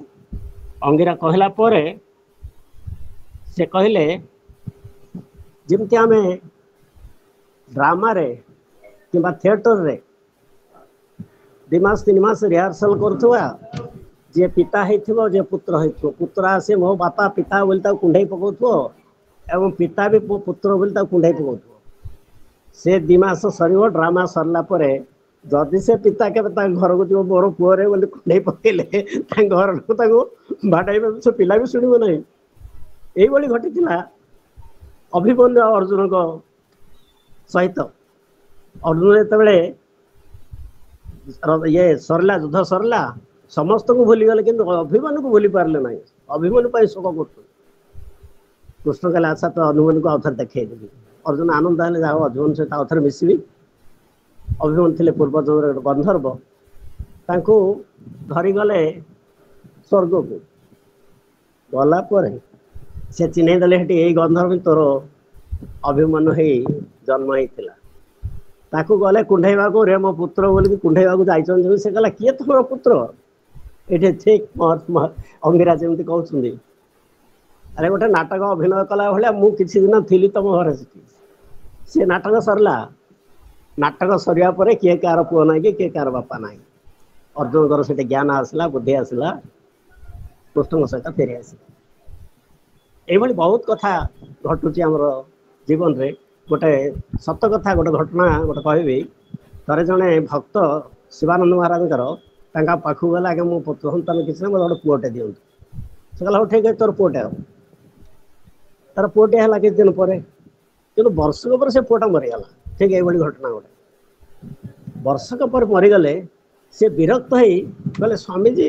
ଅଙ୍ଗିରା କହିଲା ପରେ ସେ କହିଲେ, ଯେମିତି ଆମେ ଡ୍ରାମାରେ କିମ୍ବା ଥିଏଟରରେ 2 ମାସ 3 ମାସ ରିହର୍ସାଲ କରୁଥିବା, ଯିଏ ପିତା ହେଇଥିବ, ଯିଏ ପୁତ୍ର ହେଇଥିବ, ପୁତ୍ର ଆସି ମୋ ବାପା ପିତା ବୋଲି ତାକୁ କୁଣ୍ଢେଇ ପକାଉଥିବ ଏବଂ ପିତା ବି ପୁତ୍ର ବୋଲି ତାକୁ କୁଣ୍ଢେଇ ପକାଉଥିବ। ସେ 2 ମାସ ସରିବ, ଡ୍ରାମା ସରିଲା ପରେ ଯଦି ସେ ପିତା କେବେ ତାଙ୍କ ଘରକୁ ଯିବ, ମୋର ପୁଅରେ ବୋଲି କୁଣ୍ଢେଇ ପକେଇଲେ, ତାଙ୍କ ଘର ଲୋକ ତାକୁ ବାଡ଼େଇବେ, ସେ ପିଲା ବି ଶୁଣିବ ନାହିଁ। ଏଇଭଳି ଘଟିଥିଲା ଅଭିମନ୍ୟୁ ଆଉ ଅର୍ଜୁନଙ୍କ ସହିତ। ଅର୍ଜୁନ ଯେତେବେଳେ ଇଏ ସରିଲା, ଯୁଦ୍ଧ ସରିଲା, ସମସ୍ତଙ୍କୁ ଭୁଲିଗଲେ, କିନ୍ତୁ ଅଭିମନ୍ୟୁକୁ ଭୁଲି ପାରିଲେ ନାହିଁ। ଅଭିମନ୍ୟୁ ପାଇଁ ଶୋକ କରୁଛନ୍ତି। କୃଷ୍ଣ କହିଲେ, ଆଚ୍ଛା ତ ଅଭିମନ୍ୟୁକୁ ଆଉ ଥରେ ଦେଖେଇଦେବି। ଅର୍ଜୁନ ଆନନ୍ଦ ହେଲେ, ଯାହା ଅଭିମନ୍ୟୁ ସହିତ ଆଉ ଥରେ ମିଶିବି। ଅଭିମନ୍ୟୁ ଥିଲେ ପୂର୍ବ ଜନ୍ମରେ ଗୋଟେ ଗନ୍ଧର୍ବ, ତାଙ୍କୁ ଧରିଗଲେ ସ୍ୱର୍ଗକୁ। ଗଲା ପରେ ସେ ଚିହ୍ନେଇ ଦେଲେ, ସେଠି ଏଇ ଗନ୍ଧର୍ବ ତୋର ଅଭିମନ୍ୟୁ ହେଇ ଜନ୍ମ ହେଇଥିଲା। ତାକୁ ଗଲେ କୁଣ୍ଢେଇବାକୁ, ରେ ମୋ ପୁତ୍ର ବୋଲିକି କୁଣ୍ଢେଇବାକୁ ଯାଇଛନ୍ତି। ସେ କହିଲା, କିଏ ତମର ପୁତ୍ର? ଏଠି ଠିକ ଅଙ୍ଗିରା ଯେମିତି କହୁଛନ୍ତି, ଆରେ ଗୋଟେ ନାଟକ ଅଭିନୟ କଲା ଭଳିଆ ମୁଁ କିଛି ଦିନ ଥିଲି ତମ ଘରେ ସେଠି। ସେ ନାଟକ ସରିଲା, ନାଟକ ସରିବା ପରେ କିଏ କାହାର ପୁଅ ନାହିଁ କି କିଏ କାହାର ବାପା ନାହିଁ। ଅର୍ଜୁନଙ୍କର ସେଠି ଜ୍ଞାନ ଆସିଲା, ବୁଦ୍ଧି ଆସିଲା, କୃଷ୍ଣଙ୍କ ସହିତ ଫେରି ଆସିଲା। ଏଇଭଳି ବହୁତ କଥା ଘଟୁଛି ଆମର ଜୀବନରେ। ଗୋଟେ ସତ କଥା, ଗୋଟେ ଘଟଣା ଗୋଟେ କହିବି। ଥରେ ଜଣେ ଭକ୍ତ ଶିବାନନ୍ଦ ମହାରାଜଙ୍କର ତାଙ୍କ ପାଖକୁ ଗଲା, ଆଜ୍ଞା ମୋ ପୁତ୍ର ସନ୍ତାନ କିଛି ନାହିଁ, ମୋତେ ଗୋଟେ ପୁଅଟେ ଦିଅନ୍ତୁ। ସେ କହିଲା, ହଉ ଠିକ ଅଛି, ତୋର ପୁଅଟେ ହବ। ତାର ପୁଅଟେ ହେଲା କିଛି ଦିନ ପରେ, କିନ୍ତୁ ବର୍ଷକ ପରେ ସେ ପୁଅଟା ମରିଗଲା। ଠିକ ଏଇଭଳି ଘଟଣା ଗୋଟେ। ବର୍ଷକ ପରେ ମରିଗଲେ, ସେ ବିରକ୍ତ ହେଇ କହିଲେ, ସ୍ୱାମୀଜୀ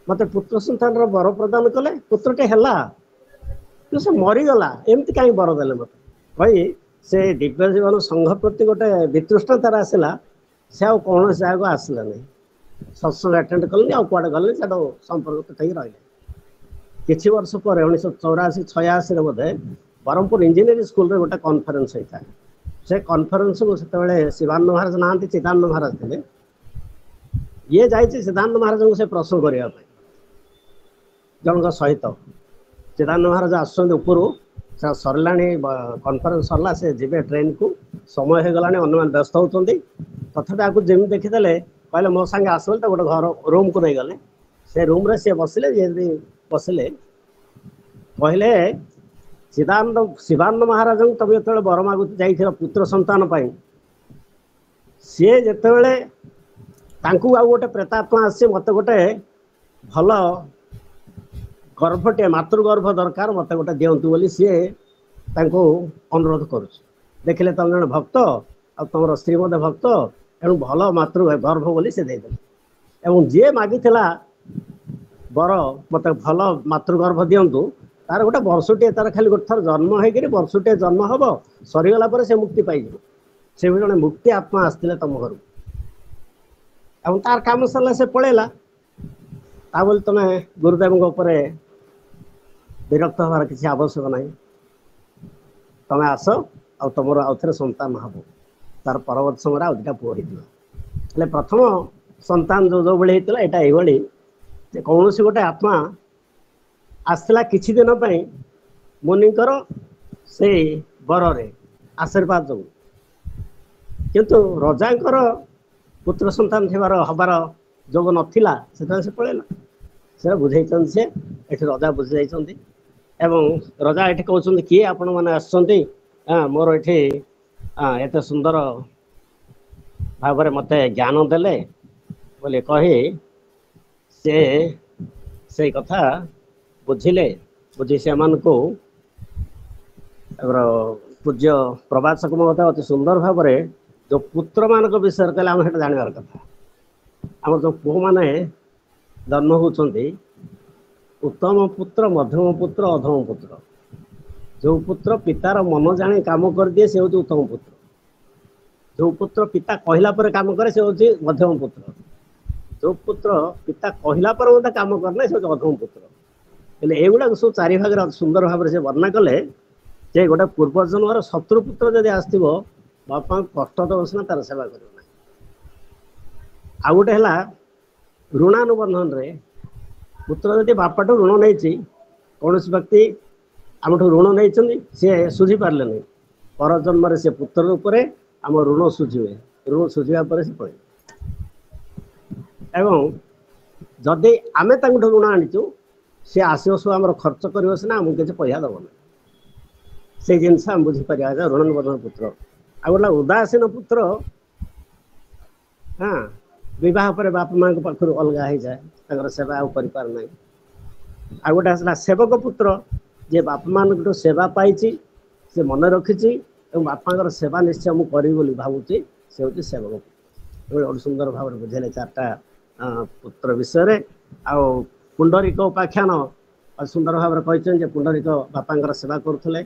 मते पुत्र संतान वर प्रदान कले पुत्रटे है से मरीगला एमती कहीं वर देले मत कही से दिव्य जीवन संघ प्रति गोटे वितृष्णा तार आसला से कौन जगह आसला नहीं सत्संग अटेंड कले कड़े गले संपर्क तक रही किसी वर्ष पर 1984-86 बोधे ब्रह्मपुर इंजीनियरिंग स्कूल रे गोटे कॉन्फ्रेंस होता है से कॉन्फ्रेंस को से शिवानंद महाराज नहांती चिदानंद महाराज थे ये जाइए चिदानंद महाराज को से प्रश्न करने जन सहित चिदानंद महाराज आसुँच सरला कॉन्फ्रेंस सरला से जीवे ट्रेन को समय हो गला अन्य व्यस्त होती तथापि आपको जमी देखीदे कहले मो सांगे आस गोटे घर रूम को नहीं गले से रूम रे सी बसिले बसिले कहले शिवानंद महाराज तुम जो वर मागु जा पुत्र संतान सी जिते गोटे प्रेतात्मा आसी मत गोटे भल गर्भटे मातृगर्भ दरकार मत गोटे दिंतु बोली सी अनुरोध कर देखिले तुम जन भक्त आ तुम श्रीमद भक्त एणु भल मातृगर्भ बोली से देदेले एवं जी मागी वर मत भल मातृगर्भ दिंतु तार गोटे वर्षटे तार खाली गोटे थर जन्म होकर वर्षटे जन्म हम सरीगला पर से मुक्ति पाई से भी जड़े मुक्ति आत्मा आसते तुम घर एवं तार काम सरला से पलैला ता बोली तुम गुरुदेव विरक्त हबार किसी आवश्यक ना तुम आस आ तुम आउ थे संतान हम तार परवर्त समय आउ दुटा पुओ होता प्रथम संतान जो जो भाई होता यहाँ ये कौन गोटे आत्मा आसला किछि दिन मुनिकर से बर आशीर्वाद जो किंतु रजांकर पुत्र संतान थिबार हबार जोग नथिला से पळेला से बुझाई से एठी रजा बुझाई एवं रजा एठी कहउछन किए आपण माने आछंती मोर एठी एते सुंदर भाव मते ज्ञान देले बोले कही से कथा बुझिले बुझी से पूज्य प्रभाषक महोदय अति सुंदर भाव जो पुत्र मान विषय कहले आम जानवर कथा आम जो पुओ मैंने जन्म होती उत्तम पुत्र मध्यम पुत्र अधम पुत्र जो पुत्र पितार मन जाने काम कर दिए से हूँ उत्तम पुत्र जो पुत्र पिता कहला पर काम करे से हूँ मध्यम पुत्र जो पुत्र पिता कहला पर काम करना से हूँ अधम पुत्र हेल्ले एगुड़ा सब चारि भाग सुंदर भाव से वर्णना कले जे गोटे पूर्वजन्मर शत्रुपुत्र जदि आसो बापा कष्ट दब सीना तार सेवा कर आ गोटे है ऋणानुबंधन रे पुत्र जदि बापाठू ऋण नहीं कौन व्यक्ति आम ऋण नहीं सी सुझी पारे नहीं पर जन्म से पुत्र रूप आम ऋण सुझे ऋण सुझा पर से पड़े एवं जदि आम ऋण आनीचु सी आसो सब आम खर्च कर सीना आमको किसी पैसा दब ना से जिनस आम बुझीपर ऋणानुबंधन पुत्र आ गला उदासीन पुत्र हाँ विवाह पर बाप माँ पाखर अलग हो जाए सेवा आर ना आ गोटे आसला सेवक पुत्र जे बाप मान सेवा पाई से मन रखी बापा सेवा निश्चय मुझे करी बोली भावुची से हूँ सेवक पुत्र सुंदर भाव बुझेले चार्टा पुत्र विषय आउ पुंडरीक उपाख्यान सुंदर भाव कहते पुंडरीक बापा सेवा करुले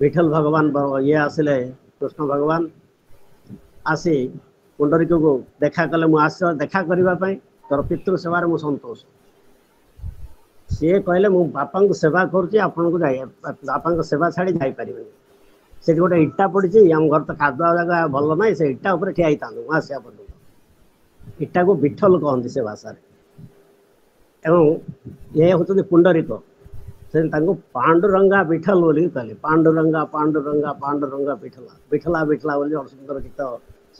विठल भगवान ये आसिले कृष्ण भगवान आसी पुंडरीक को देखा कले मुझे देखा करने तोर पितृ सेवार मु संतोष सी कहले मु बापा को सेवा करुँच सेवा छाड़ी जापर से गोटे इटा पड़ी आम घर तो खादुआ जगह भल ना से इटा उपर ठिया था आसा पर्यटन इटा को विठल कहते से भाषा एवं ये हूँ पुंडरीक से पांडुरंगा विठल बोली कहले पांडुरंगा पांडुरंगा पांडुरंगा विठला विठला विठला बोली सुंदर गीत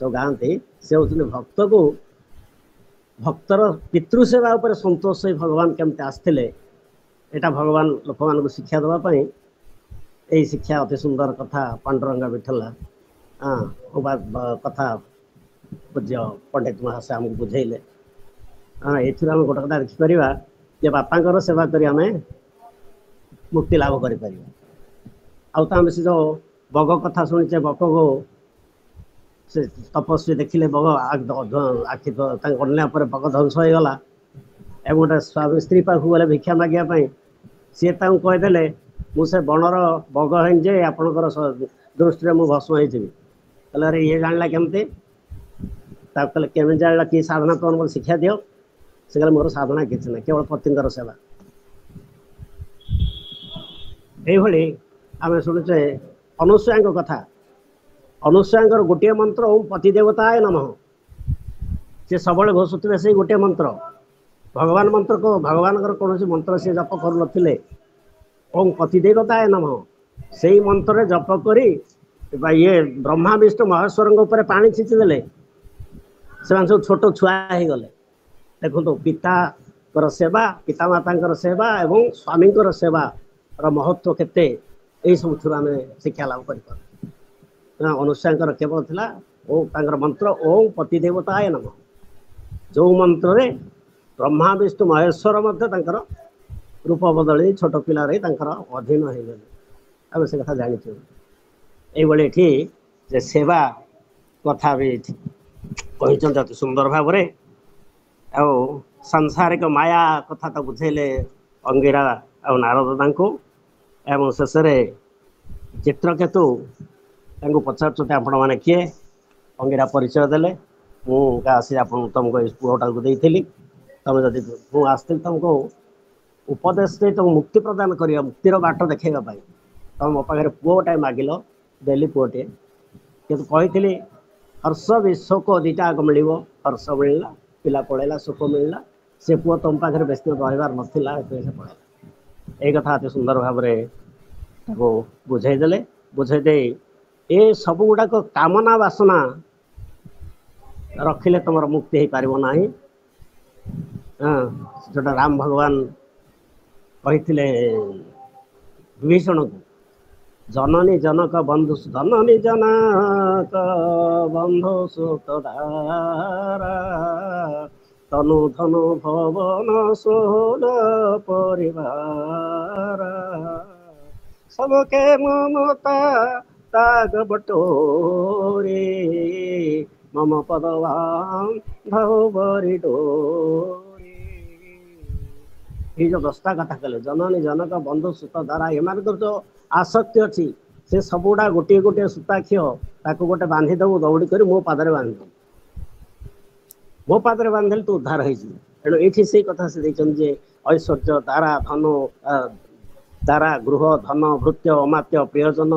सब गाँती से हूँ भक्त को भक्तर पितृसेवा उपर संतोष भगवान केमती आसते यहाँ भगवान लोक मान शिक्षा देवाई यही शिक्षा अति सुंदर कथा पांडुरंगा विठला हाँ कथा पूज्य पंडित महाशय आमको बुझेले हाँ ये गोटे कथा देखिपर जे बापा सेवा करी आम मुक्ति लाभ कर से जो बग कथा शुणीचे बग को से तपस्वी देखिले बग आखि अन्न पर बग ध्वंस हो गला ଏବଂ ଗୋଟେ ସ୍ୱାମୀ ସ୍ତ୍ରୀ ପାଖକୁ ଗଲେ ଭିକ୍ଷା ମାଗିବା ପାଇଁ, ସିଏ ତାଙ୍କୁ କହିଦେଲେ ମୁଁ ସେ ବଣର ବଗ ହେଇନି ଯେ ଆପଣଙ୍କର ଦୃଷ୍ଟିରେ ମୁଁ ଭସ୍ମ ହେଇଯିବି। କହିଲେ ଆରେ ଇଏ ଜାଣିଲା କେମିତି? ତାକୁ କହିଲେ କେମିତି ଜାଣିଲା, କି ସାଧନା ତମର ମୋତେ ଶିକ୍ଷା ଦିଅ। ସେ କହିଲେ ମୋର ସାଧନା କିଛି ନାହିଁ, କେବଳ ପତିଙ୍କର ସେବା। এইଭଳି ଆମେ ଶୁଣୁଛେ ଅନୁସୂୟାଙ୍କ କଥା। ଅନୁସୂୟାଙ୍କର ଗୋଟିଏ ମନ୍ତ୍ର ଓಂ ପତି ଦେବତାୟ ନମଃ। ସେ ସବୁବେଳେ ଘୋଷୁଥିବେ ସେଇ ଗୋଟିଏ ମନ୍ତ୍ର। ଭଗବାନ ମନ୍ତ୍ରକୁ ଭଗବାନଙ୍କର କୌଣସି ମନ୍ତ୍ର ସେ ଜପ କରୁନଥିଲେ। ଓಂ ପତି ଦେବତାୟ ନମଃ ସେଇ ମନ୍ତ୍ରରେ ଜପ କରି ଇଏ ବ୍ରହ୍ମା ବିଷ୍ଣୁ ମହେଶ୍ୱରଙ୍କ ଉପରେ ପାଣି ଛିଞ୍ଚି ଦେଲେ। ସେମାନେ ସବୁ ଛୋଟ ଛୁଆ ହେଇଗଲେ। ଦେଖନ୍ତୁ ପିତାଙ୍କର ସେବା, ପିତାମାତାଙ୍କର ସେବା ଏବଂ ସ୍ୱାମୀଙ୍କର ସେବାର ମହତ୍ଵ କେତେ, ଏଇ ସବୁଥିରୁ ଆମେ ଶିକ୍ଷା ଲାଭ କରିପାରୁ। ଅନୁସୂୟାଙ୍କର କେବଳ ଥିଲା ଓ ତାଙ୍କର ମନ୍ତ୍ର ଓಂ ପତି ଦେବତାୟ ନମଃ, ଯେଉଁ ମନ୍ତ୍ରରେ ବ୍ରହ୍ମା ବିଷ୍ଣୁ ମହେଶ୍ୱର ମଧ୍ୟ ତାଙ୍କର ରୂପ ବଦଳି ଛୋଟ ପିଲାରେ ତାଙ୍କର ଅଧୀନ ହେଇଗଲେ। ଆମେ ସେ କଥା ଜାଣିଛୁ। এইଭଳି ଏଠି ଯେ ସେବା କଥା ବି କହିଛନ୍ତି ଅତି ସୁନ୍ଦର ଭାବରେ। ଆଉ ସାଂସାରିକ ମାୟା କଥା ତ ବୁଝେଇଲେ ଅଙ୍ଗିରା ଆଉ ନାରଦ ତାଙ୍କୁ। ଏବଂ ଶେଷରେ ଚିତ୍ରକେତୁ ତାଙ୍କୁ ପଚାରୁଛନ୍ତି ଆପଣମାନେ କିଏ? ଅଙ୍ଗିରା ପରିଚୟ ଦେଲେ, ମୁଁ ଆସି ତମକୁ ଏଇ ପୁଅଟାକୁ ଦେଇଥିଲି। ତମେ ଯଦି ମୁଁ ଆସିଥିଲି ତମକୁ ଉପଦେଶ ଦେଇ ତମକୁ ମୁକ୍ତି ପ୍ରଦାନ କରିବା, ମୁକ୍ତିର ବାଟ ଦେଖାଇବା ପାଇଁ। ତମେ ମୋ ପାଖରେ ପୁଅଟାଏ ମାଗିଲ, ଦେଲି ପୁଅଟିଏ। କିନ୍ତୁ କହିଥିଲି ହର୍ଷ ବି ଶୋକ ଦୁଇଟା ଆଗ ମିଳିବ। ହର୍ଷ ମିଳିଲା, ପିଲା ପଳେଇଲା, ଶୋକ ମିଳିଲା। ସେ ପୁଅ ତମ ପାଖରେ ବେଶୀ ରହିବାର ନଥିଲା, ଏଥିପାଇଁ ସେ ପଳେଇଲା। ଏଇ କଥା ଅତି ସୁନ୍ଦର ଭାବରେ ତାକୁ ବୁଝେଇ ଦେଲେ। ବୁଝେଇ ଦେଇ ଏ ସବୁ ଗୁଡ଼ାକ କାମନା ବାସନା ରଖିଲେ ତମର ମୁକ୍ତି ହେଇପାରିବ ନାହିଁ। ଯୋଉଟା ରାମ ଭଗବାନ କହିଥିଲେ ବିଭୀଷଣକୁ, ଜନନୀ ଜନକ ବନ୍ଧୁ, ଜନନୀ ଜନକ ବନ୍ଧୁ ସୁତ ଧାରା, ତନୁ ଧନୁ ଭବନ ଷୋଳ ପରିବାର, সবকে মমতা তাগ বটোরে, মম পদবাম ধৌবরি ডোরে। এই যে 10টা কথা କହିଲେ, ଜନନୀ ଜନକ ବନ୍ଧୁ ସୁତ ଧାରା, ଏମାନଙ୍କର ଯୋଉ ଆସକ୍ତି ଅଛି ସେ ସବୁଗୁଡ଼ା ଗୋଟିଏ ଗୋଟିଏ ସୂତାଖିଅ, ତାକୁ ଗୋଟେ ବାନ୍ଧିଦେବୁ ଦୌଡ଼ି କରି ମୋ ପାଦରେ ବାନ୍ଧିଦେବୁ। ମୋ ପାଦରେ ବାନ୍ଧିଲେ ତୁ ଉଦ୍ଧାର ହେଇଯିବୁ। ତେଣୁ ଏଇଠି ସେଇ କଥା ସେ ଦେଇଛନ୍ତି ଯେ ଐଶ୍ୱର୍ଯ୍ୟ, ଦ୍ୱାରା, ଧନ, ଦ୍ୱାରା, ଗୃହ, ଧନ, ଭୃତ୍ୟ, ଅମାତ୍ୟ, ପ୍ରିୟଜନ,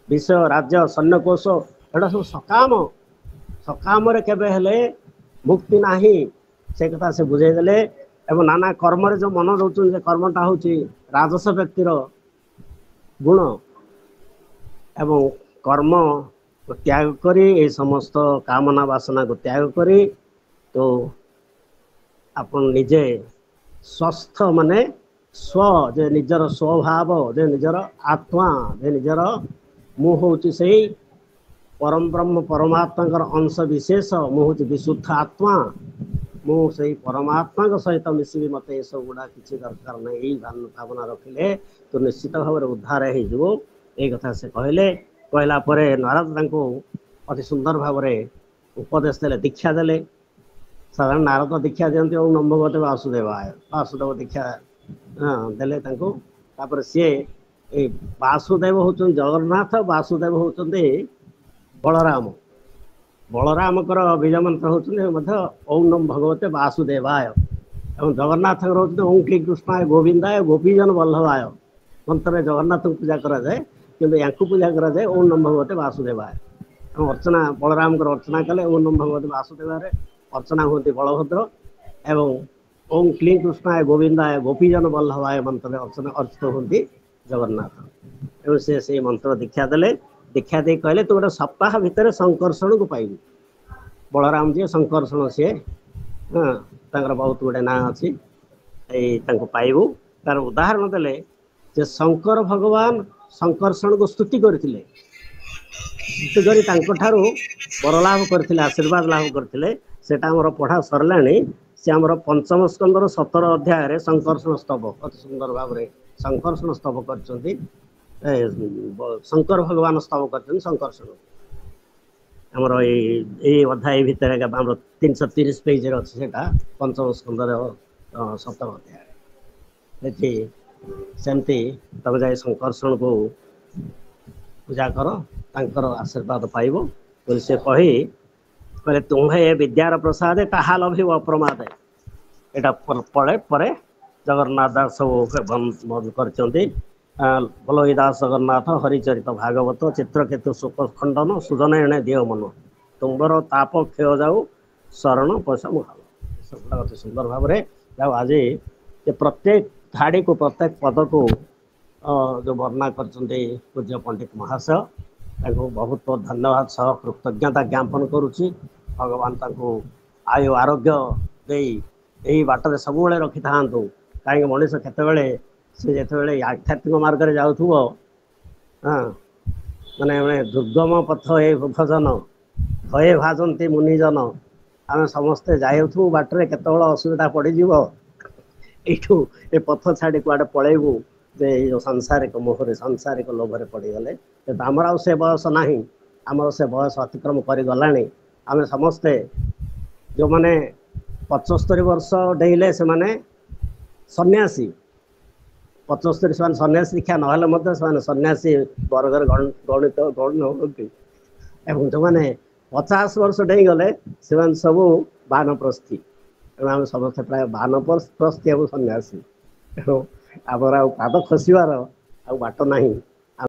ବିଷୟ, ରାଜ୍ୟ, ସୈନ୍ୟକୋଷ, ଏଗୁଡ଼ା ସବୁ ସକାମ। ସକାମରେ କେବେ ହେଲେ ମୁକ୍ତି ନାହିଁ, ସେ କଥା ସେ ବୁଝେଇ ଦେଲେ। ଏବଂ ନାନା କର୍ମରେ ଯେଉଁ ମନ ଦେଉଛନ୍ତି, ଯେ କର୍ମଟା ହେଉଛି ରାଜସ ବ୍ୟକ୍ତିର ଗୁଣ। ଏବଂ କର୍ମ ତ୍ୟାଗ କରି ଏ ସମସ୍ତ କାମନା ବାସନାକୁ ତ୍ୟାଗ କରି ତ ଆପଣ ନିଜେ ସ୍ୱସ୍ଥ, ମାନେ ସ୍ୱ, ଯେ ନିଜର ସ୍ୱଭାବ, ଯେ ନିଜର ଆତ୍ମା, ଯେ ନିଜର ମୁଁ ହେଉଛି ସେଇ ପରମ ବ୍ରହ୍ମ ପରମାତ୍ମାଙ୍କର ଅଂଶ ବିଶେଷ, ମୁଁ ହେଉଛି ବିଶୁଦ୍ଧ ଆତ୍ମା, ମୁଁ ସେଇ ପରମାତ୍ମାଙ୍କ ସହିତ ମିଶିବି, ମୋତେ ଏସବୁ ଗୁଡ଼ା କିଛି ଦରକାର ନାହିଁ। ଏଇ ଭାବନା ରଖିଲେ ତୁ ନିଶ୍ଚିତ ଭାବରେ ଉଦ୍ଧାର ହେଇଯିବ। ଏଇ କଥା ସେ କହିଲେ। କହିଲା ପରେ ନାରଦ ତାଙ୍କୁ ଅତି ସୁନ୍ଦର ଭାବରେ ଉପଦେଶ ଦେଲେ, ଦୀକ୍ଷା ଦେଲେ। ସାଧାରଣ ନାରଦ ଦୀକ୍ଷା ଦିଅନ୍ତି ଓಂ ନମୋ ଭଗବତେ ବାସୁଦେବାୟ, ବାସୁଦେବ ଦୀକ୍ଷା ଦେଲେ ତାଙ୍କୁ। ତାପରେ ସିଏ ଏଇ ବାସୁଦେବ ହେଉଛନ୍ତି ଜଗନ୍ନାଥ, ବାସୁଦେବ ହେଉଛନ୍ତି ବଳରାମ। ବଳରାମଙ୍କର ବୀଜ ମନ୍ତ୍ର ହେଉଛନ୍ତି ମଧ୍ୟ ଓಂ ନମୋ ଭଗବତେ ବାସୁଦେବାୟ, ଏବଂ ଜଗନ୍ନାଥଙ୍କର ହେଉଛନ୍ତି ଓಂ ଶ୍ରୀ କୃଷ୍ଣାୟ ଗୋବିନ୍ଦାୟ ଗୋପୀଜନ ବଲ୍ଲଭାୟ। ମନ୍ତ୍ରରେ ଜଗନ୍ନାଥଙ୍କୁ ପୂଜା କରାଯାଏ, କିନ୍ତୁ ୟାଙ୍କୁ ପୂଜା କରାଯାଏ ଓಂ ନମୋ ଭଗବତେ ବାସୁଦେବାୟ। ଏବଂ ଅର୍ଚ୍ଚନା, ବଳରାମଙ୍କର ଅର୍ଚ୍ଚନା କଲେ ଓಂ ନମୋ ଭଗବତେ ବାସୁଦେବାୟରେ ଅର୍ଚ୍ଚନା ହୁଅନ୍ତି ବଳଭଦ୍ର, ଏବଂ ଓಂ କ୍ଲିଂ କୃଷ୍ଣାୟ ଗୋବିନ୍ଦାୟ ଗୋପୀଜନ ବଲ୍ଲଭାୟ ମନ୍ତ୍ରରେ ଅର୍ଚ୍ଚିତ ହୁଅନ୍ତି ଜଗନ୍ନାଥ। ଏବଂ ସେ ସେଇ ମନ୍ତ୍ର ଦୀକ୍ଷା ଦେଲେ। ଦୀକ୍ଷା ଦେଇ କହିଲେ ତୁ ଗୋଟେ ସପ୍ତାହ ଭିତରେ ଶଙ୍କର୍ଷଣକୁ ପାଇବୁ। ବଳରାମ ଯିଏ ଶଙ୍କର୍ଷଣ, ସିଏ ତାଙ୍କର ବହୁତ ଗୁଡ଼େ ନାଁ ଅଛି। ଏଇ ତାଙ୍କୁ ପାଇବୁ। ତାର ଉଦାହରଣ ଦେଲେ ଯେ ଶଙ୍କର ଭଗବାନ ଶଙ୍କର୍ଷଣକୁ ସ୍ତୁତି କରିଥିଲେ, ସ୍ତୁତି କରି ତାଙ୍କଠାରୁ ବର ଲାଭ କରିଥିଲେ, ଆଶୀର୍ବାଦ ଲାଭ କରିଥିଲେ। ସେଟା ଆମର ପଢ଼ା ସରିଲାଣି। ସେ ଆମର ପଞ୍ଚମ ସ୍କନ୍ଧର 17 ଅଧ୍ୟାୟରେ ଶଙ୍କର୍ଷଣ ସ୍ତବ ଅତି ସୁନ୍ଦର ଭାବରେ ଶଙ୍କର୍ଷଣ ସ୍ତବ କରିଛନ୍ତି। ଶଙ୍କର ଭଗବାନ ସ୍ତବ କରିଛନ୍ତି ଶଙ୍କର୍ଷଣ। ଆମର ଏଇ ଅଧ୍ୟାୟ ଭିତରେ ଆମର 330 ପେଜରେ ଅଛି, ସେଟା ପଞ୍ଚମ ସ୍କନ୍ଧର 17 ଅଧ୍ୟାୟ ଏଠି ସେମିତି ତମେ ଯାଇ ଶଙ୍କର୍ଷଣକୁ ପୂଜା କର ତାଙ୍କର ଆଶୀର୍ବାଦ ପାଇବ ବୋଲି ସେ କହିଲେ ତୁମ୍ଭେ ଏ ବିଦ୍ୟାର ପ୍ରସାଦେ ତାହା ଲଭିବ ଅପ୍ରମାଦେ। ଏଇଟା ପରେ ଜଗନ୍ନାଥ ଦାସ ସବୁ ବନ୍ଦ କରିଛନ୍ତି। ବଲୋଇ ଦାସ ଜଗନ୍ନାଥ ହରିଚରିତ ଭାଗବତ ଚିତ୍ରକେତୁ ଶୋକ ଖଣ୍ଡନ ସୁଜନ ଏଣେ ଦିଅ ମନ ତୁମ୍ଭର ତାପ କ୍ଷୟ ଯାଉ ଶରଣ ପଇସା ମୁହାଲ। ସେଗୁଡ଼ା ଅତି ସୁନ୍ଦର ଭାବରେ ଯାଉ ଆଜି ଯେ ପ୍ରତ୍ୟେକ ଧାଡ଼ିକୁ ପ୍ରତ୍ୟେକ ପଦକୁ ଯେଉଁ ବର୍ଣ୍ଣନା କରିଛନ୍ତି ପୂଜ୍ୟ ପଣ୍ଡିତ ମହାଶୟ ତାଙ୍କୁ ବହୁତ ବହୁତ ଧନ୍ୟବାଦ ସହ କୃତଜ୍ଞତା ଜ୍ଞାପନ କରୁଛି। ଭଗବାନ ତାଙ୍କୁ ଆୟୁ ଆରୋଗ୍ୟ ଦେଇ ଏହି ବାଟରେ ସବୁବେଳେ ରଖିଥାନ୍ତୁ। କାହିଁକି ମଣିଷ କେତେବେଳେ ସେ ଯେତେବେଳେ ଆଧ୍ୟାତ୍ମିକ ମାର୍ଗରେ ଯାଉଥିବ ମାନେ ଦୁର୍ଗମ ପଥ ଏ ଭଜନ ଭୟେ ଭାଜନ୍ତି ମୁନିଜନ ଆମେ ସମସ୍ତେ ଯାଉଥିବୁ ବାଟରେ କେତେବେଳେ ଅସୁବିଧା ପଡ଼ିଯିବ ଏଇଠୁ ଏ ପଥ ଛାଡ଼ି କୁଆଡ଼େ ପଳେଇବୁ ଯେ ଏଇ ଯେଉଁ ସାଂସାରିକ ମୋହରେ ସାଂସାରିକ ଲୋଭରେ ପଡ଼ିଗଲେ। କିନ୍ତୁ ଆମର ଆଉ ସେ ବୟସ ନାହିଁ, ଆମର ସେ ବୟସ ଅତିକ୍ରମ କରିଗଲାଣି। ଆମେ ସମସ୍ତେ ଯେଉଁମାନେ 75 ବର୍ଷ ଡେଇଁଲେ ସେମାନେ ସନ୍ନ୍ୟାସୀ, 75 ସେମାନେ ସନ୍ନ୍ୟାସୀ ଦୀକ୍ଷା ନହେଲେ ମଧ୍ୟ ସେମାନେ ସନ୍ନ୍ୟାସୀ ବର୍ଗରେ ଗଣିତ ହୁଅନ୍ତି। ଏବଂ ଯେଉଁମାନେ 50 ବର୍ଷ ଡେଇଁଗଲେ ସେମାନେ ସବୁ ବାନପ୍ରସ୍ଥୀ। ତେଣୁ ଆମେ ସମସ୍ତେ ପ୍ରାୟ ବାନପ୍ରସ୍ଥୀ ଏବଂ ସନ୍ନ୍ୟାସୀ। ତେଣୁ ଆମର ଆଉ ପାଦ ଖସିବାର ଆଉ ବାଟ ନାହିଁ।